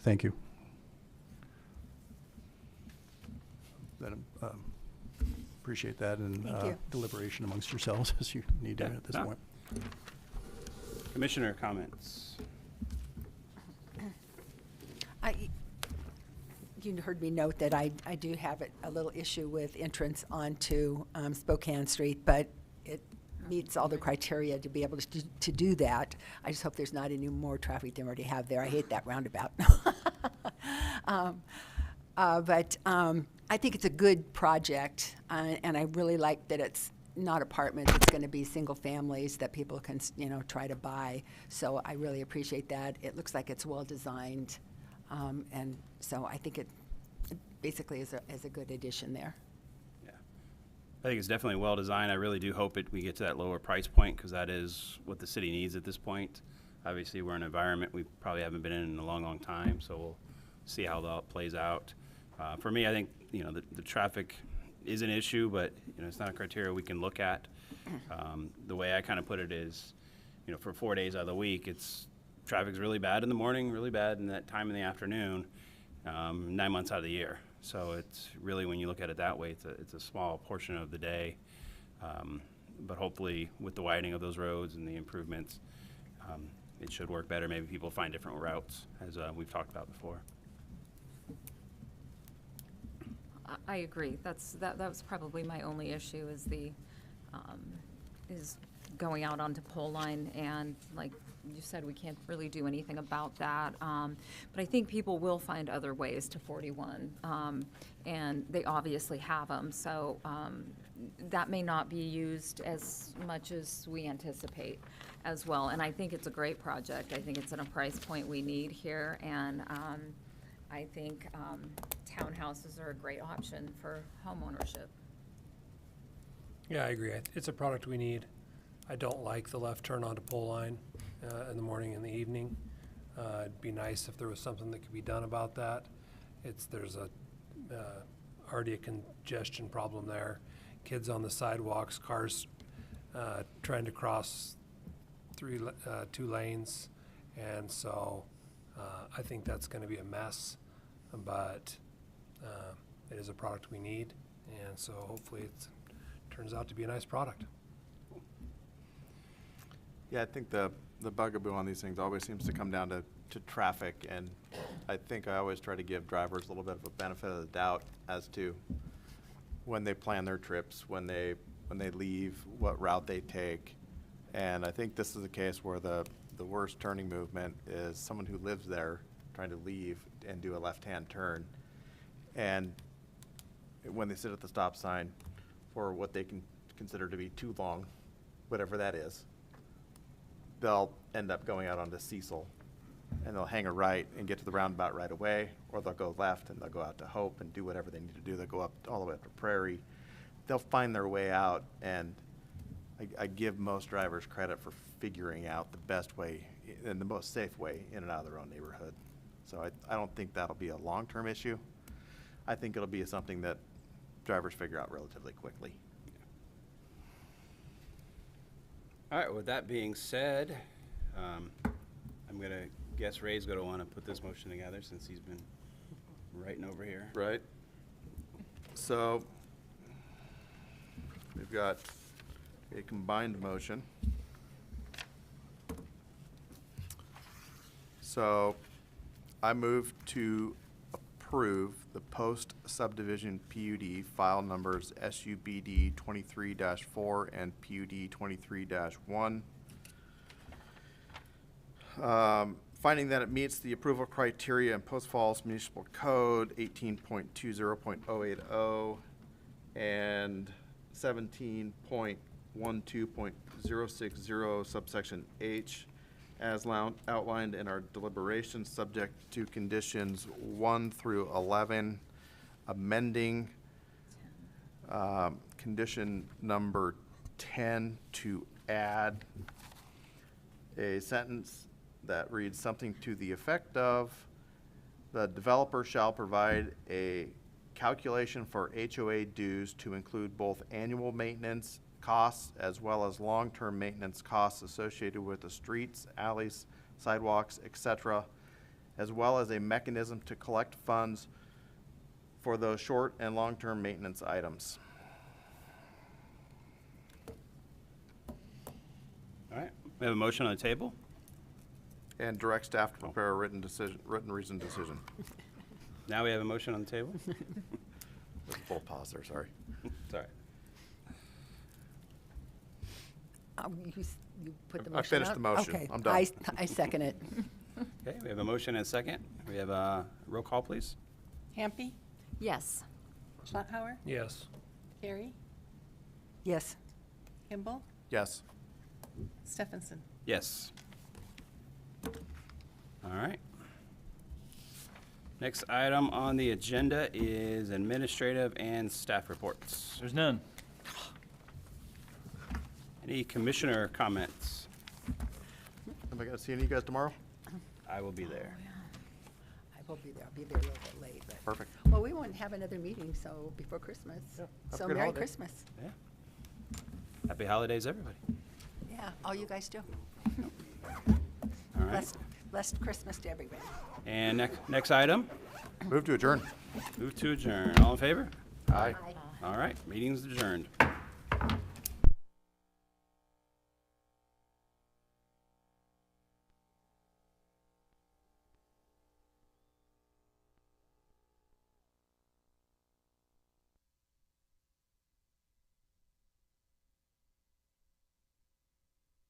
Thank you. Then, appreciate that and Thank you. deliberation amongst yourselves as you need to at this point. Commissioner comments? You heard me note that I do have a little issue with entrance onto Spokane Street, but it meets all the criteria to be able to do that. I just hope there's not any more traffic than we already have there. I hate that roundabout. But I think it's a good project, and I really like that it's not apartments. It's going to be single families that people can, try to buy. So I really appreciate that. It looks like it's well designed, and so I think it basically is a good addition there. Yeah. I think it's definitely well designed. I really do hope we get to that lower price point, because that is what the city needs at this point. Obviously, we're in an environment we probably haven't been in a long, long time, so we'll see how that plays out. For me, I think, the traffic is an issue, but, it's not a criteria we can look at. The way I kind of put it is, for 4 days out of the week, traffic's really bad in the morning, really bad in that time in the afternoon, 9 months out of the year. So it's really, when you look at it that way, it's a small portion of the day. But hopefully, with the widening of those roads and the improvements, it should work better. Maybe people find different routes, as we've talked about before. I agree. That was probably my only issue is going out onto pole line, and like you said, we can't really do anything about that. But I think people will find other ways to 41, and they obviously have them. So that may not be used as much as we anticipate as well. And I think it's a great project. I think it's at a price point we need here, and I think townhouses are a great option for homeownership. Yeah, I agree. It's a product we need. I don't like the left turn onto pole line. in the morning and the evening. It'd be nice if there was something that could be done about that. There's already a congestion problem there. Kids on the sidewalks, cars trying to cross two lanes. And so I think that's going to be a mess, but it is a product we need. And so hopefully it turns out to be a nice product. Yeah, I think the bugaboo on these things always seems to come down to traffic, and I think I always try to give drivers a little bit of a benefit of the doubt as to when they plan their trips, when they leave, what route they take. And I think this is a case where the worst turning movement is someone who lives there trying to leave and do a left-hand turn. And when they sit at the stop sign for what they can consider to be too long, whatever that is, they'll end up going out onto Cecil, and they'll hang a right and get to the roundabout right away, or they'll go left and they'll go out to Hope and do whatever they need to do. They'll go up all the way up to Prairie. They'll find their way out, and I give most drivers credit for figuring out the best way and the most safe way in and out of their own neighborhood. So I don't think that'll be a long-term issue. I think it'll be something that drivers figure out relatively quickly. All right, with that being said, I'm going to guess Ray's going to want to put this motion together since he's been writing over here. Right. So we've got a combined motion. So I move to approve the post subdivision PUD file numbers SUBD 23-4 and PUD 23-1. Finding that it meets the approval criteria in Post Falls Municipal Code 18.20.080 and 17.12.060 subsection H as outlined in our deliberations, subject to conditions 1 through 11, amending condition number 10 to add a sentence that reads something to the effect of, the developer shall provide a calculation for HOA dues to include both annual maintenance costs as well as long-term maintenance costs associated with the streets, alleys, sidewalks, etc., as well as a mechanism to collect funds for those short and long-term maintenance items. All right, we have a motion on the table. And direct staff to prepare a written reasoned decision. Now we have a motion on the table. Full pause there, sorry. Sorry. You put the I motion finished up? the motion. Okay. I'm done. I second it. Okay, we have a motion and a second. We have a roll call, please. Hampi, Yes. Schlauthauer, Yes. Carey, Yes. Kimball, Yes. Stephenson. Yes. All right. Next item on the agenda is administrative and staff reports. There's none. Any commissioner comments? Am I gonna see any of you guys tomorrow? I will be there. I will be there. I'll be there a little bit late, but. Perfect. Well, we won't have another meeting, so before Christmas. Yeah, have a So good Merry holiday. Christmas. Yeah. Happy holidays, everybody. Yeah, all you guys do. All right. Blessed Christmas to everybody. And next item, Move to adjourn. move to adjourn. All in favor? Aye. All right, meeting's adjourned.